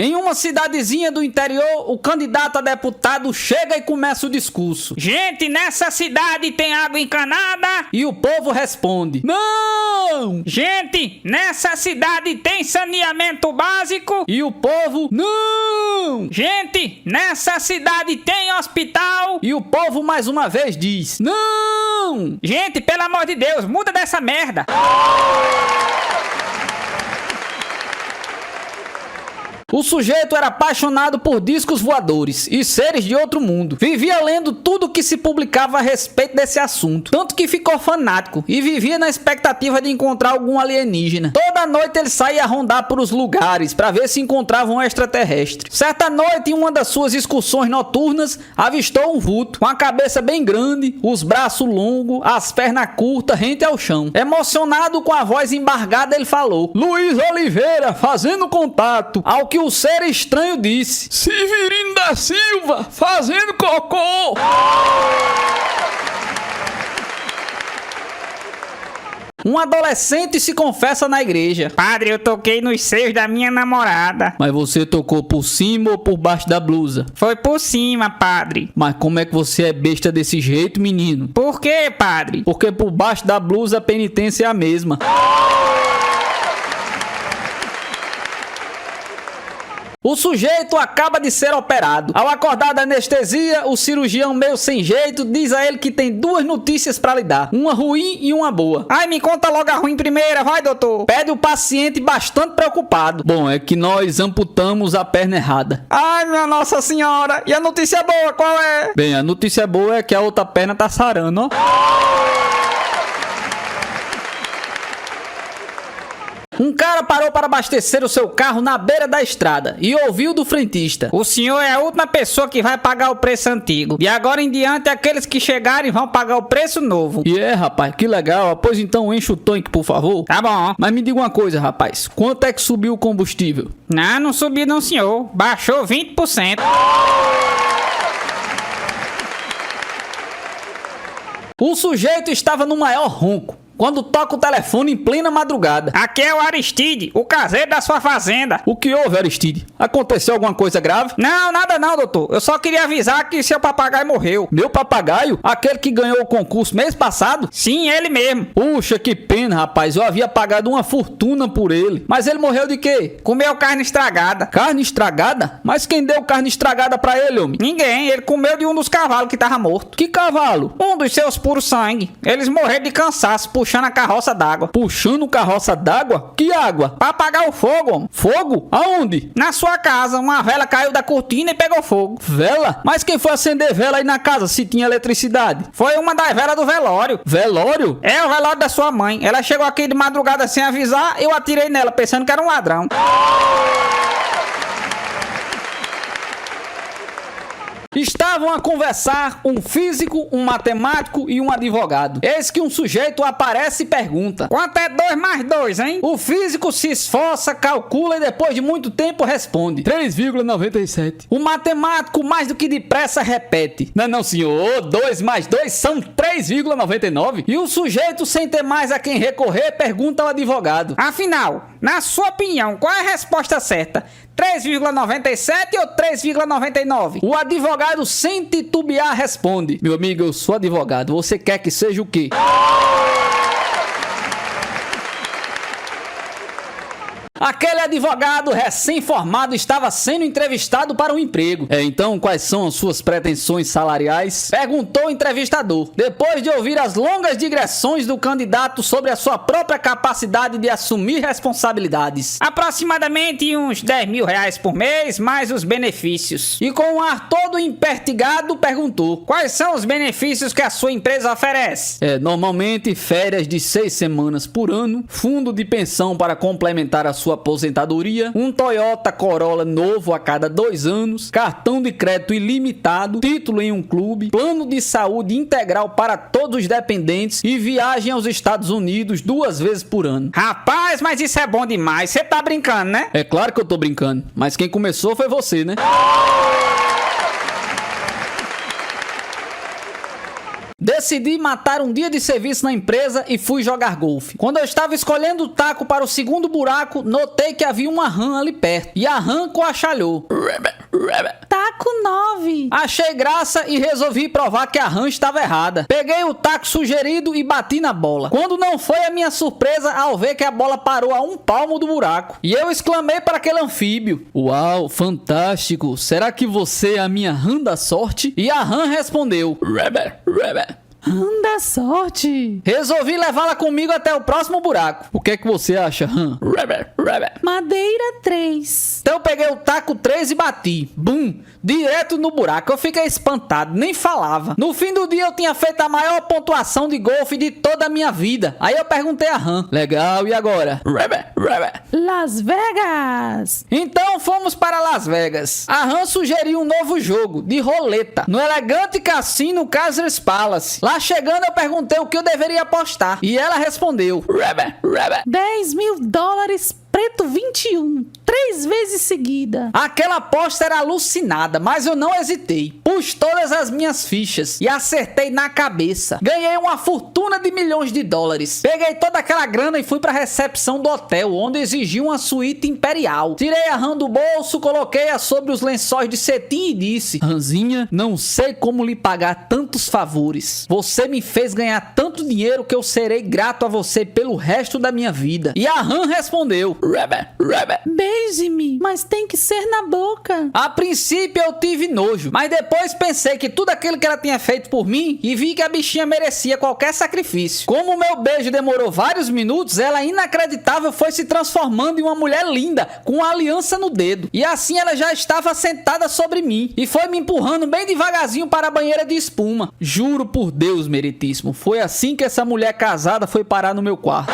Em uma cidadezinha do interior, o candidato a deputado chega e começa o discurso. Gente, nessa cidade tem água encanada? E o povo responde: Não! Gente, nessa cidade tem saneamento básico? E o povo: Não! Gente, nessa cidade tem hospital? E o povo mais uma vez diz: Não! Gente, pelo amor de Deus, muda dessa merda. O sujeito era apaixonado por discos voadores e seres de outro mundo. Vivia lendo tudo que se publicava a respeito desse assunto. Tanto que ficou fanático e vivia na expectativa de encontrar algum alienígena. Toda noite ele saía a rondar por os lugares para ver se encontrava um extraterrestre. Certa noite, em uma das suas excursões noturnas, avistou um vulto com a cabeça bem grande, os braços longos, as pernas curtas, rente ao chão. Emocionado, com a voz embargada, ele falou: Luiz Oliveira, fazendo contato. Ao que o ser estranho disse: Severino da Silva, fazendo cocô. Um adolescente se confessa na igreja: Padre, eu toquei nos seios da minha namorada. Mas você tocou por cima ou por baixo da blusa? Foi por cima, padre. Mas como é que você é besta desse jeito, menino? Por quê, padre? Porque por baixo da blusa a penitência é a mesma. O sujeito acaba de ser operado. Ao acordar da anestesia, o cirurgião, meio sem jeito, diz a ele que tem 2 notícias pra lhe dar: uma ruim e uma boa. Ai, me conta logo a ruim primeira, vai, doutor. Pede o paciente bastante preocupado. Bom, é que nós amputamos a perna errada. Ai, minha Nossa Senhora. E a notícia boa, qual é? Bem, a notícia boa é que a outra perna tá sarando, ó. Um cara parou para abastecer o seu carro na beira da estrada e ouviu do frentista: O senhor é a última pessoa que vai pagar o preço antigo. De agora em diante, aqueles que chegarem vão pagar o preço novo. E é, rapaz, que legal. Pois então enche o tanque, por favor. Tá bom. Mas me diga uma coisa, rapaz. Quanto é que subiu o combustível? Não subiu não, senhor. Baixou 20%. O sujeito estava no maior ronco, quando toca o telefone em plena madrugada. Aqui é o Aristide, o caseiro da sua fazenda. O que houve, Aristide? Aconteceu alguma coisa grave? Não, nada não, doutor. Eu só queria avisar que seu papagaio morreu. Meu papagaio? Aquele que ganhou o concurso mês passado? Sim, ele mesmo. Puxa, que pena, rapaz. Eu havia pagado uma fortuna por ele. Mas ele morreu de quê? Comeu carne estragada. Carne estragada? Mas quem deu carne estragada pra ele, homem? Ninguém, ele comeu de um dos cavalos que tava morto. Que cavalo? Um dos seus puros sangue. Eles morreram de cansaço puxando a carroça d'água. Puxando carroça d'água? Que água? Pra apagar o fogo, homem. Fogo? Aonde? Na sua casa, uma vela caiu da cortina e pegou fogo. Vela? Mas quem foi acender vela aí na casa se tinha eletricidade? Foi uma das velas do velório. Velório? É o velório da sua mãe. Ela chegou aqui de madrugada sem avisar, eu atirei nela pensando que era um ladrão. Estavam a conversar um físico, um matemático e um advogado. Eis que um sujeito aparece e pergunta: Quanto é 2 mais 2, hein? O físico se esforça, calcula e depois de muito tempo responde: 3,97. O matemático mais do que depressa repete: Não, senhor. 2 mais 2 são 3,99. E o sujeito, sem ter mais a quem recorrer, pergunta ao advogado: Afinal, na sua opinião, qual é a resposta certa? 3,97 ou 3,99? O advogado, sem titubear, responde: Meu amigo, eu sou advogado. Você quer que seja o quê? Aquele advogado recém-formado estava sendo entrevistado para um emprego. Então, quais são as suas pretensões salariais? Perguntou o entrevistador, depois de ouvir as longas digressões do candidato sobre a sua própria capacidade de assumir responsabilidades. Aproximadamente uns 10 mil reais por mês, mais os benefícios. E com um ar todo empertigado, perguntou: Quais são os benefícios que a sua empresa oferece? Normalmente férias de 6 semanas por ano, fundo de pensão para complementar a sua aposentadoria, um Toyota Corolla novo a cada 2 anos, cartão de crédito ilimitado, título em um clube, plano de saúde integral para todos os dependentes e viagem aos Estados Unidos 2 vezes por ano. Rapaz, mas isso é bom demais. Você tá brincando, né? É claro que eu tô brincando, mas quem começou foi você, né? Decidi matar um dia de serviço na empresa e fui jogar golfe. Quando eu estava escolhendo o taco para o segundo buraco, notei que havia uma rã ali perto. E a rã coachalhou. Taco 9. Achei graça e resolvi provar que a rã estava errada. Peguei o taco sugerido e bati na bola. Quando não foi a minha surpresa ao ver que a bola parou a 1 palmo do buraco. E eu exclamei para aquele anfíbio: Uau, fantástico. Será que você é a minha rã da sorte? E a rã respondeu: Anda sorte. Resolvi levá-la comigo até o próximo buraco. O que é que você acha, rã? Madeira 3. Então eu peguei o taco 3 e bati. Bum! Direto no buraco. Eu fiquei espantado, nem falava. No fim do dia eu tinha feito a maior pontuação de golfe de toda a minha vida. Aí eu perguntei a rã: Legal, e agora? Las Vegas. Então fomos para Las Vegas. A rã sugeriu um novo jogo, de roleta, no elegante cassino Caesars Palace. Lá chegando eu perguntei o que eu deveria apostar. E ela respondeu: $10 mil, preto 21. 3 vezes seguida. Aquela aposta era alucinada, mas eu não hesitei. Pus todas as minhas fichas e acertei na cabeça. Ganhei uma fortuna de milhões de dólares. Peguei toda aquela grana e fui para a recepção do hotel, onde exigiam uma suíte imperial. Tirei a rã do bolso, coloquei-a sobre os lençóis de cetim e disse: Ranzinha, não sei como lhe pagar tantos favores. Você me fez ganhar tanto dinheiro que eu serei grato a você pelo resto da minha vida. E a rã respondeu: Beije-me, mas tem que ser na boca. A princípio eu tive nojo, mas depois pensei que tudo aquilo que ela tinha feito por mim e vi que a bichinha merecia qualquer sacrifício. Como o meu beijo demorou vários minutos, ela inacreditável foi se transformando em uma mulher linda, com uma aliança no dedo. E assim ela já estava sentada sobre mim e foi me empurrando bem devagarzinho para a banheira de espuma. Juro por Deus, meritíssimo, foi assim que essa mulher casada foi parar no meu quarto.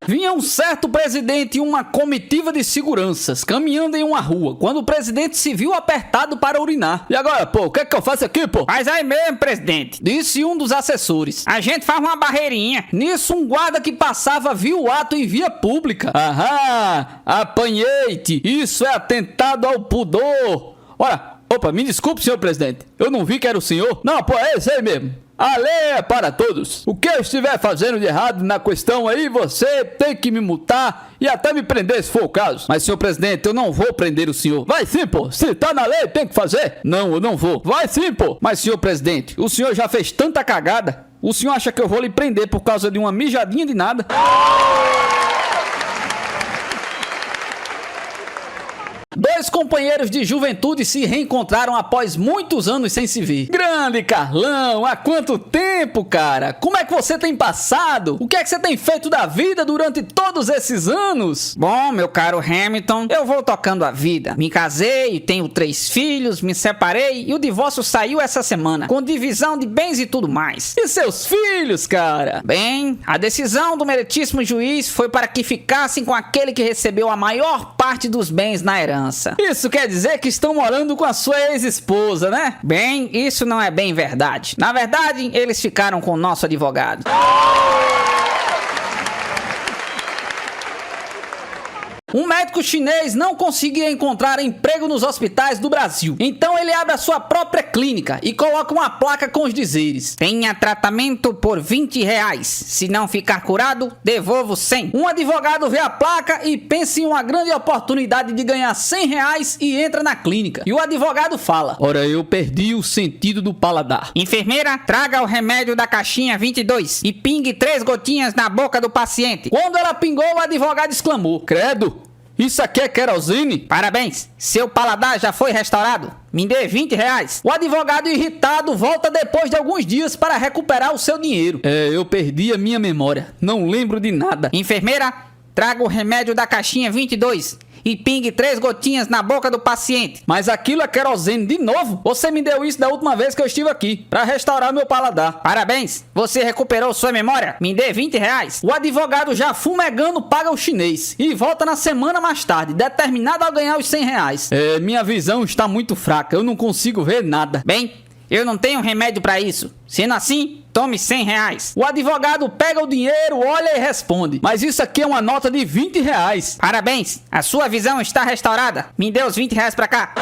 Vinha um certo presidente e uma comitiva de seguranças caminhando em uma rua, quando o presidente se viu apertado para urinar. E agora, pô, o que é que eu faço aqui, pô? Mas aí mesmo, presidente, disse um dos assessores. A gente faz uma barreirinha. Nisso, um guarda que passava viu o ato em via pública. Aham, apanhei-te. Isso é atentado ao pudor. Ora, Opa, me desculpe, senhor presidente. Eu não vi que era o senhor. Não, pô, é esse aí mesmo. A lei é para todos. O que eu estiver fazendo de errado na questão aí, você tem que me multar e até me prender se for o caso. Mas, senhor presidente, eu não vou prender o senhor. Vai sim, pô. Se tá na lei, tem que fazer. Não, eu não vou. Vai sim, pô. Mas, senhor presidente, o senhor já fez tanta cagada. O senhor acha que eu vou lhe prender por causa de uma mijadinha de nada? Dois companheiros de juventude se reencontraram após muitos anos sem se ver. Grande Carlão, há quanto tempo, cara? Como é que você tem passado? O que é que você tem feito da vida durante todos esses anos? Bom, meu caro Hamilton, eu vou tocando a vida. Me casei, tenho 3 filhos, me separei e o divórcio saiu essa semana, com divisão de bens e tudo mais. E seus filhos, cara? Bem, a decisão do meritíssimo juiz foi para que ficassem com aquele que recebeu a maior parte dos bens na herança. Isso quer dizer que estão morando com a sua ex-esposa, né? Bem, isso não é bem verdade. Na verdade, eles ficaram com o nosso advogado. Um médico chinês não conseguia encontrar emprego nos hospitais do Brasil. Então ele abre a sua própria clínica e coloca uma placa com os dizeres: tenha tratamento por R$20. Se não ficar curado, devolvo 100. Um advogado vê a placa e pensa em uma grande oportunidade de ganhar R$100 e entra na clínica. E o advogado fala: ora, eu perdi o sentido do paladar. Enfermeira, traga o remédio da caixinha 22 e pingue 3 gotinhas na boca do paciente. Quando ela pingou, o advogado exclamou: credo! Isso aqui é querosene? Parabéns, seu paladar já foi restaurado. Me dê R$20. O advogado irritado volta depois de alguns dias para recuperar o seu dinheiro. Eu perdi a minha memória. Não lembro de nada. Enfermeira, traga o remédio da caixinha 22 e pingue 3 gotinhas na boca do paciente. Mas aquilo é querosene de novo? Você me deu isso da última vez que eu estive aqui, para restaurar meu paladar. Parabéns, você recuperou sua memória. Me dê R$20. O advogado já fumegando paga o chinês e volta na semana mais tarde, determinado a ganhar os R$100. Minha visão está muito fraca, eu não consigo ver nada. Bem, eu não tenho remédio para isso. Sendo assim, tome R$100. O advogado pega o dinheiro, olha e responde: mas isso aqui é uma nota de R$20. Parabéns, a sua visão está restaurada. Me dê os R$20 pra cá.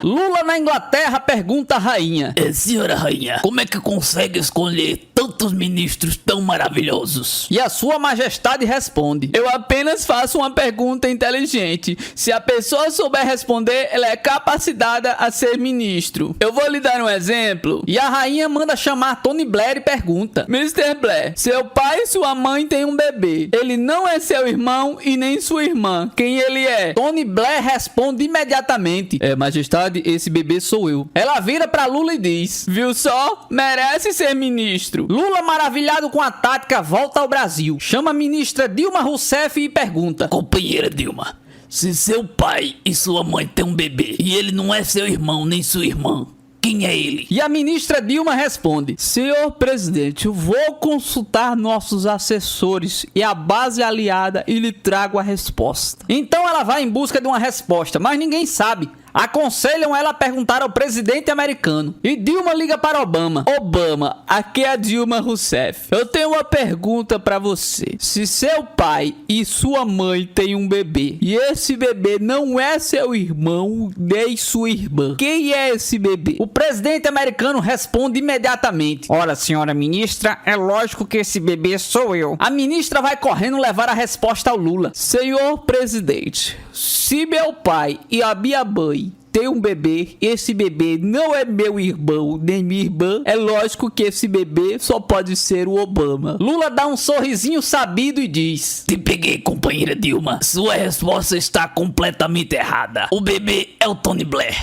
Lula na Inglaterra pergunta à rainha: senhora rainha, como é que consegue escolher tantos ministros tão maravilhosos? E a sua majestade responde: eu apenas faço uma pergunta inteligente. Se a pessoa souber responder, ela é capacitada a ser ministro. Eu vou lhe dar um exemplo. E a rainha manda chamar Tony Blair e pergunta: Mr. Blair, seu pai e sua mãe têm um bebê. Ele não é seu irmão e nem sua irmã. Quem ele é? Tony Blair responde imediatamente: majestade, esse bebê sou eu. Ela vira pra Lula e diz: viu só? Merece ser ministro. Lula, maravilhado com a tática, volta ao Brasil. Chama a ministra Dilma Rousseff e pergunta: companheira Dilma, se seu pai e sua mãe têm um bebê e ele não é seu irmão nem sua irmã, quem é ele? E a ministra Dilma responde: senhor presidente, eu vou consultar nossos assessores e a base aliada e lhe trago a resposta. Então ela vai em busca de uma resposta, mas ninguém sabe. Aconselham ela a perguntar ao presidente americano. E Dilma liga para Obama. Obama, aqui é a Dilma Rousseff. Eu tenho uma pergunta para você. Se seu pai e sua mãe têm um bebê e esse bebê não é seu irmão nem sua irmã, quem é esse bebê? O presidente americano responde imediatamente: ora, senhora ministra, é lógico que esse bebê sou eu. A ministra vai correndo levar a resposta ao Lula. Senhor presidente, se meu pai e a minha mãe tem um bebê, esse bebê não é meu irmão nem minha irmã, é lógico que esse bebê só pode ser o Obama. Lula dá um sorrisinho sabido e diz: te peguei, companheira Dilma. Sua resposta está completamente errada. O bebê é o Tony Blair.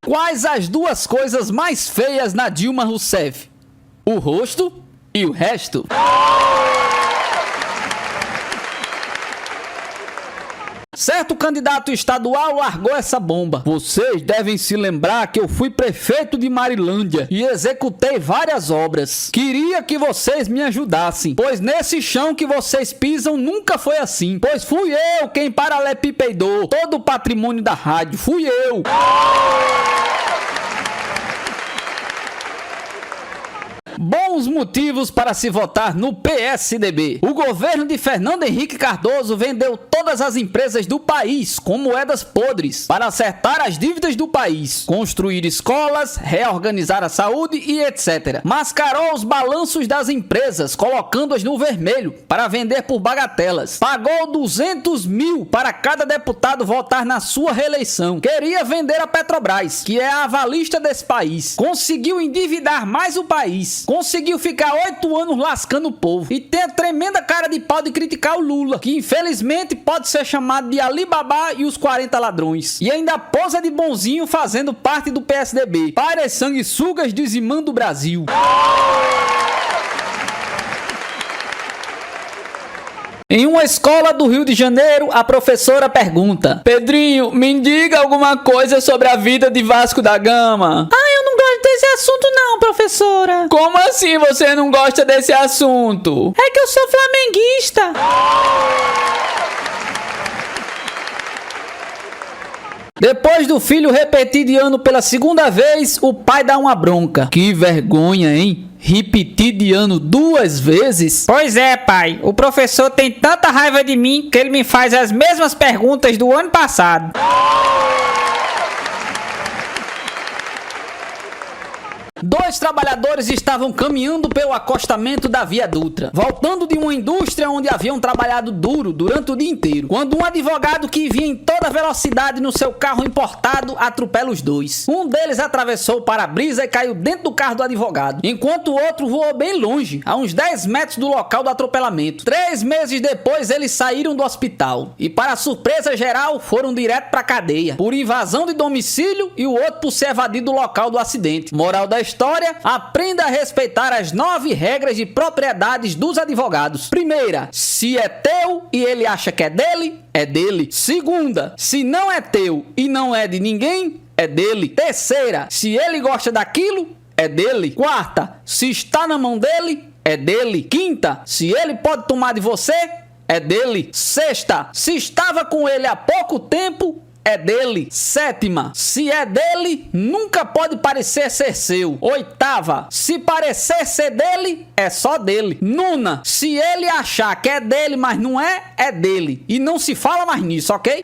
Quais as duas coisas mais feias na Dilma Rousseff? O rosto e o resto. Certo candidato estadual largou essa bomba: vocês devem se lembrar que eu fui prefeito de Marilândia e executei várias obras. Queria que vocês me ajudassem, pois nesse chão que vocês pisam nunca foi assim. Pois fui eu quem paralelepipedou todo o patrimônio da rádio. Fui eu. Bons motivos para se votar no PSDB. O governo de Fernando Henrique Cardoso vendeu todas as empresas do país com moedas podres para acertar as dívidas do país, construir escolas, reorganizar a saúde e etc. Mascarou os balanços das empresas, colocando-as no vermelho para vender por bagatelas. Pagou 200 mil para cada deputado votar na sua reeleição. Queria vender a Petrobras, que é a avalista desse país. Conseguiu endividar mais o país. Conseguiu ficar 8 anos lascando o povo. E tem a tremenda cara de pau de criticar o Lula, que infelizmente pode ser chamado de Alibaba e os 40 ladrões. E ainda posa de bonzinho fazendo parte do PSDB. Para as sanguessugas dizimando o Brasil. Em uma escola do Rio de Janeiro, a professora pergunta: Pedrinho, me diga alguma coisa sobre a vida de Vasco da Gama. Ah, eu não gosto desse assunto não, professora. Como assim você não gosta desse assunto? É que eu sou flamenguista. Depois do filho repetir de ano pela segunda vez, o pai dá uma bronca. Que vergonha, hein? Repetir de ano 2 vezes? Pois é, pai. O professor tem tanta raiva de mim que ele me faz as mesmas perguntas do ano passado. Dois trabalhadores estavam caminhando pelo acostamento da Via Dutra, voltando de uma indústria onde haviam trabalhado duro durante o dia inteiro, quando um advogado que vinha em toda velocidade no seu carro importado atropela os dois. Um deles atravessou o para-brisa e caiu dentro do carro do advogado, enquanto o outro voou bem longe, a uns 10 metros do local do atropelamento. 3 meses depois eles saíram do hospital e, para surpresa geral, foram direto pra cadeia, por invasão de domicílio e o outro por se evadir do local do acidente. Moral da história: aprenda a respeitar as 9 regras de propriedades dos advogados. Primeira: se é teu e ele acha que é dele, é dele. Segunda: se não é teu e não é de ninguém, é dele. Terceira: se ele gosta daquilo, é dele. Quarta: se está na mão dele, é dele. Quinta: se ele pode tomar de você, é dele. Sexta: se estava com ele há pouco tempo, é dele. Sétima: se é dele, nunca pode parecer ser seu. Oitava: se parecer ser dele, é só dele. Nona: se ele achar que é dele, mas não é, é dele. E não se fala mais nisso, ok?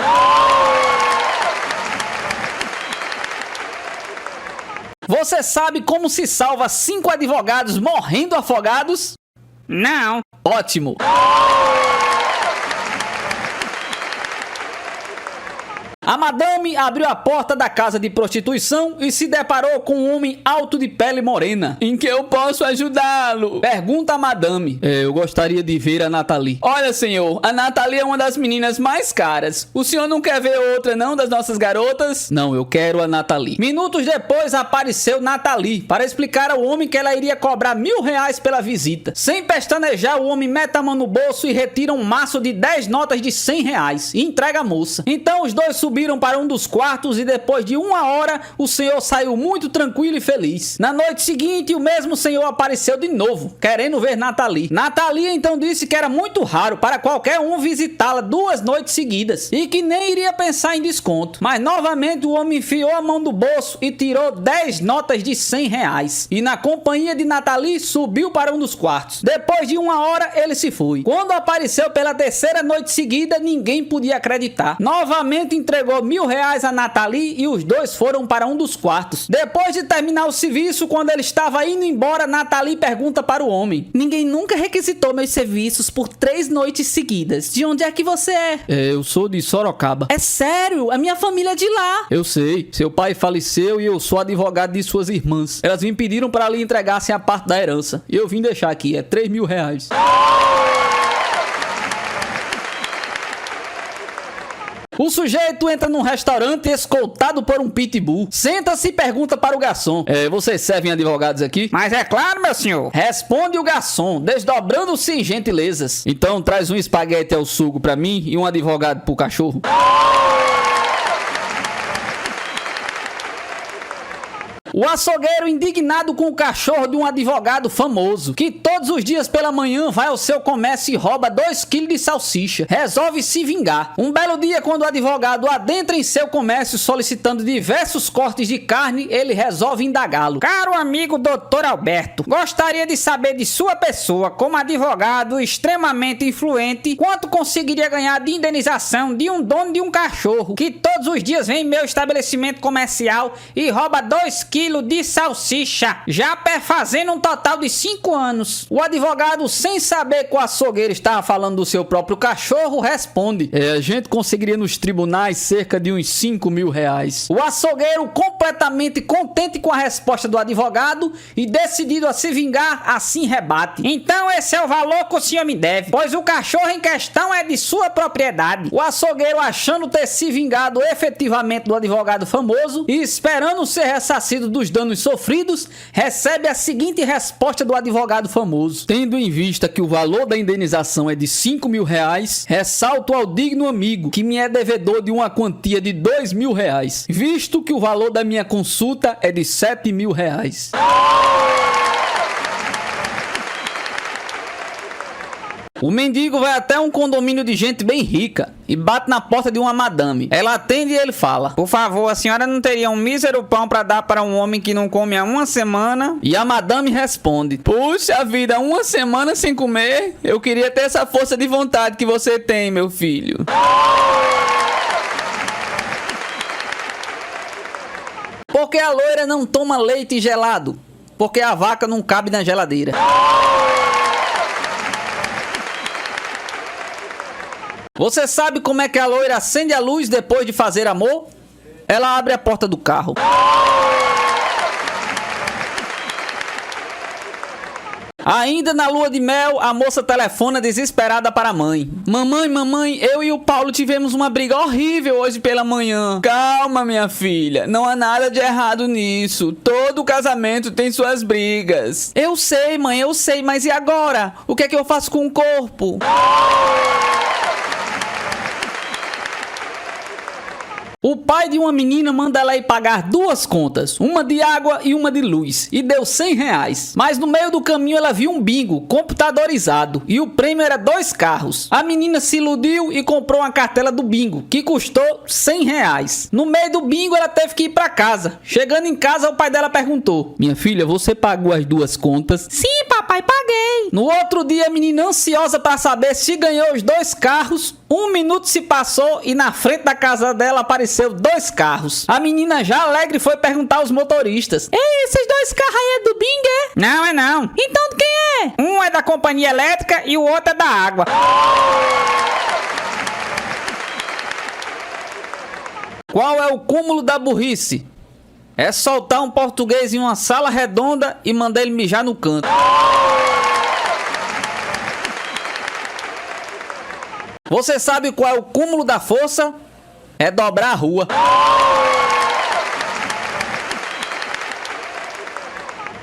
Você sabe como se salva 5 advogados morrendo afogados? Não. Ótimo! A madame abriu a porta da casa de prostituição e se deparou com um homem alto de pele morena. Em que eu posso ajudá-lo? Pergunta a madame. Eu gostaria de ver a Nathalie. Olha, senhor, a Nathalie é uma das meninas mais caras. O senhor não quer ver outra, não, das nossas garotas? Não, eu quero a Nathalie. Minutos depois apareceu Nathalie para explicar ao homem que ela iria cobrar R$1.000 pela visita. Sem pestanejar, o homem mete a mão no bolso e retira um maço de 10 notas de R$100 e entrega a moça. Então os dois subiram para um dos quartos e depois de 1 hora o senhor saiu muito tranquilo e feliz. Na noite seguinte, o mesmo senhor apareceu de novo, querendo ver Nathalie. Nathalie então disse que era muito raro para qualquer um visitá-la 2 noites seguidas e que nem iria pensar em desconto. Mas novamente o homem enfiou a mão no bolso e tirou 10 notas de R$100 e, na companhia de Nathalie, subiu para um dos quartos. Depois de 1 hora ele se foi. Quando apareceu pela 3ª noite seguida, ninguém podia acreditar. Novamente entregou R$1.000 a Nathalie e os dois foram para um dos quartos. Depois de terminar o serviço, quando ele estava indo embora, Nathalie pergunta para o homem: ninguém nunca requisitou meus serviços por 3 noites seguidas. De onde é que você é? Eu sou de Sorocaba. É sério? A minha família é de lá. Eu sei. Seu pai faleceu e eu sou advogado de suas irmãs. Elas me pediram para lhe entregassem a parte da herança. E eu vim deixar aqui. É R$3.000. O sujeito entra num restaurante escoltado por um pitbull. Senta-se e pergunta para o garçom: vocês servem advogados aqui? Mas é claro, meu senhor. Responde o garçom, desdobrando-se em gentilezas: então traz um espaguete ao sugo para mim e um advogado pro cachorro. O açougueiro, indignado com o cachorro de um advogado famoso, que todos os dias pela manhã vai ao seu comércio e rouba 2 kg de salsicha, resolve se vingar. Um belo dia, quando o advogado adentra em seu comércio solicitando diversos cortes de carne, ele resolve indagá-lo. Caro amigo Dr. Alberto, gostaria de saber de sua pessoa, como advogado extremamente influente, quanto conseguiria ganhar de indenização de um dono de um cachorro que todos os dias vem em meu estabelecimento comercial e rouba 2 kg de salsicha, já perfazendo um total de 5 anos. O advogado, sem saber que o açougueiro estava falando do seu próprio cachorro, responde: a gente conseguiria nos tribunais cerca de uns 5 mil reais. O açougueiro, completamente contente com a resposta do advogado e decidido a se vingar, assim rebate: então esse é o valor que o senhor me deve, pois o cachorro em questão é de sua propriedade. O açougueiro, achando ter se vingado efetivamente do advogado famoso e esperando ser ressarcido dos danos sofridos, recebe a seguinte resposta do advogado famoso: tendo em vista que o valor da indenização é de 5 mil reais, ressalto ao digno amigo que me é devedor de uma quantia de 2 mil reais, visto que o valor da minha consulta é de 7 mil reais. O mendigo vai até um condomínio de gente bem rica e bate na porta de uma madame. Ela atende e ele fala: por favor, a senhora não teria um mísero pão para dar para um homem que não come há uma semana? E a madame responde: puxa vida, uma semana sem comer? Eu queria ter essa força de vontade que você tem, meu filho. Porque a loira não toma leite gelado? Porque a vaca não cabe na geladeira. Você sabe como é que a loira acende a luz depois de fazer amor? Ela abre a porta do carro. Ainda na lua de mel, a moça telefona desesperada para a mãe: mamãe, eu e o Paulo tivemos uma briga horrível hoje pela manhã. Calma, minha filha, não há nada de errado nisso. Todo casamento tem suas brigas. Eu sei, mãe, eu sei, mas e agora? O que é que eu faço com o corpo? O pai de uma menina manda ela ir pagar 2 contas, uma de água e uma de luz, e deu 100 reais. Mas no meio do caminho ela viu um bingo computadorizado e o prêmio era 2 carros. A menina se iludiu e comprou uma cartela do bingo, que custou 100 reais. No meio do bingo ela teve que ir para casa. Chegando em casa, o pai dela perguntou: minha filha, você pagou as 2 contas? Sim, papai, paguei. No outro dia, a menina, ansiosa para saber se ganhou os 2 carros, 1 minuto se passou e na frente da casa dela apareceu 2 carros. A menina, já alegre, foi perguntar aos motoristas: ei, esses 2 carros aí é do bingo, é? Não, é não. Então de quem é? Um é da companhia elétrica e o outro é da água. Qual é o cúmulo da burrice? É soltar um português em uma sala redonda e mandar ele mijar no canto. Você sabe qual é o cúmulo da força? É dobrar a rua.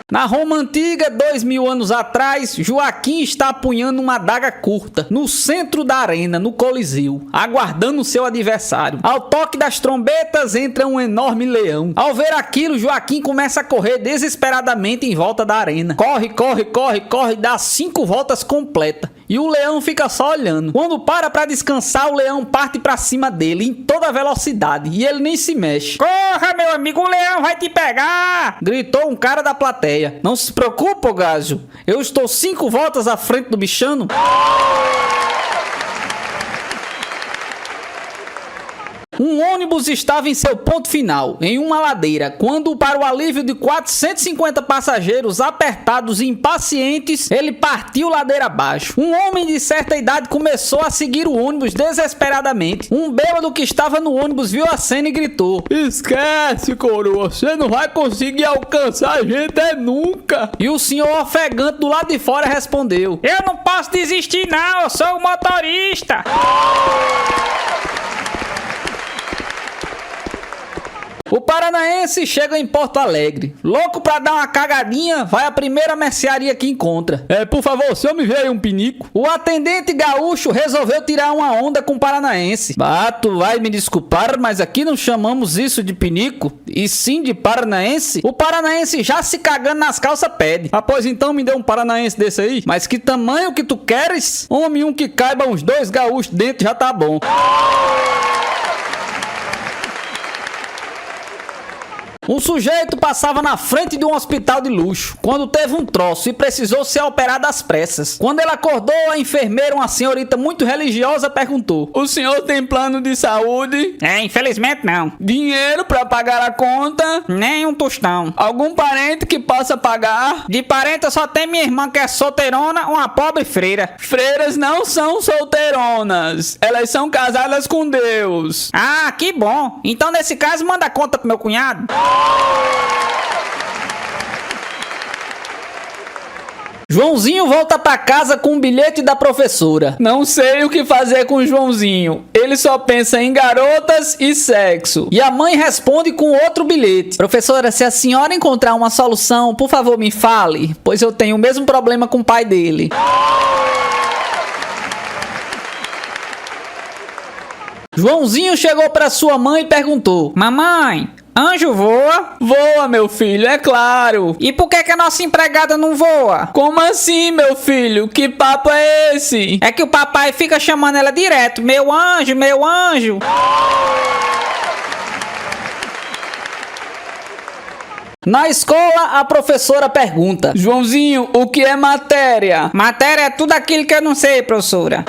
Na Roma Antiga, 2000 anos atrás, Joaquim está apunhando uma adaga curta no centro da arena, no Coliseu, aguardando seu adversário. Ao toque das trombetas, entra um enorme leão. Ao ver aquilo, Joaquim começa a correr desesperadamente em volta da arena. Corre, dá 5 voltas completas. E o leão fica só olhando. Quando para descansar, o leão parte pra cima dele em toda velocidade e ele nem se mexe. Corra, meu amigo, o leão vai te pegar! Gritou um cara da plateia. Não se preocupe, Gágio. Eu estou 5 voltas à frente do bichano. Um ônibus estava em seu ponto final, em uma ladeira, quando, para o alívio de 450 passageiros apertados e impacientes, ele partiu ladeira abaixo. Um homem de certa idade começou a seguir o ônibus desesperadamente. Um bêbado que estava no ônibus viu a cena e gritou: esquece, coroa, você não vai conseguir alcançar a gente nunca. E o senhor ofegante do lado de fora respondeu: eu não posso desistir não, eu sou o motorista. O paranaense chega em Porto Alegre. Louco pra dar uma cagadinha, vai à primeira mercearia que encontra. Por favor, o senhor me vê aí um pinico? O atendente gaúcho resolveu tirar uma onda com o paranaense. Tu vai me desculpar, mas aqui não chamamos isso de pinico, e sim de paranaense. O paranaense já se cagando nas calças pede. Pois então me dê um paranaense desse aí. Mas que tamanho que tu queres? Homem, um que caiba uns 2 gaúchos dentro já tá bom. Um sujeito passava na frente de um hospital de luxo quando teve um troço e precisou ser operado às pressas. Quando ele acordou, a enfermeira, uma senhorita muito religiosa, perguntou: O senhor tem plano de saúde? Infelizmente não. Dinheiro pra pagar a conta? Nem um tostão. Algum parente que possa pagar? De parente eu só tenho minha irmã que é solteirona, uma pobre freira. Freiras não são solteironas. Elas são casadas com Deus. Ah, que bom. Então nesse caso manda a conta pro meu cunhado. Joãozinho volta pra casa com um bilhete da professora. Não sei o que fazer com o Joãozinho. Ele só pensa em garotas e sexo. E a mãe responde com outro bilhete: Professora, se a senhora encontrar uma solução, por favor me fale, pois eu tenho o mesmo problema com o pai dele. Joãozinho chegou pra sua mãe e perguntou: Mamãe, anjo voa? Voa, meu filho, é claro. E por que a nossa empregada não voa? Como assim, meu filho? Que papo é esse? É que o papai fica chamando ela direto: meu anjo, meu anjo. Na escola, a professora pergunta: Joãozinho, o que é matéria? Matéria é tudo aquilo que eu não sei, professora.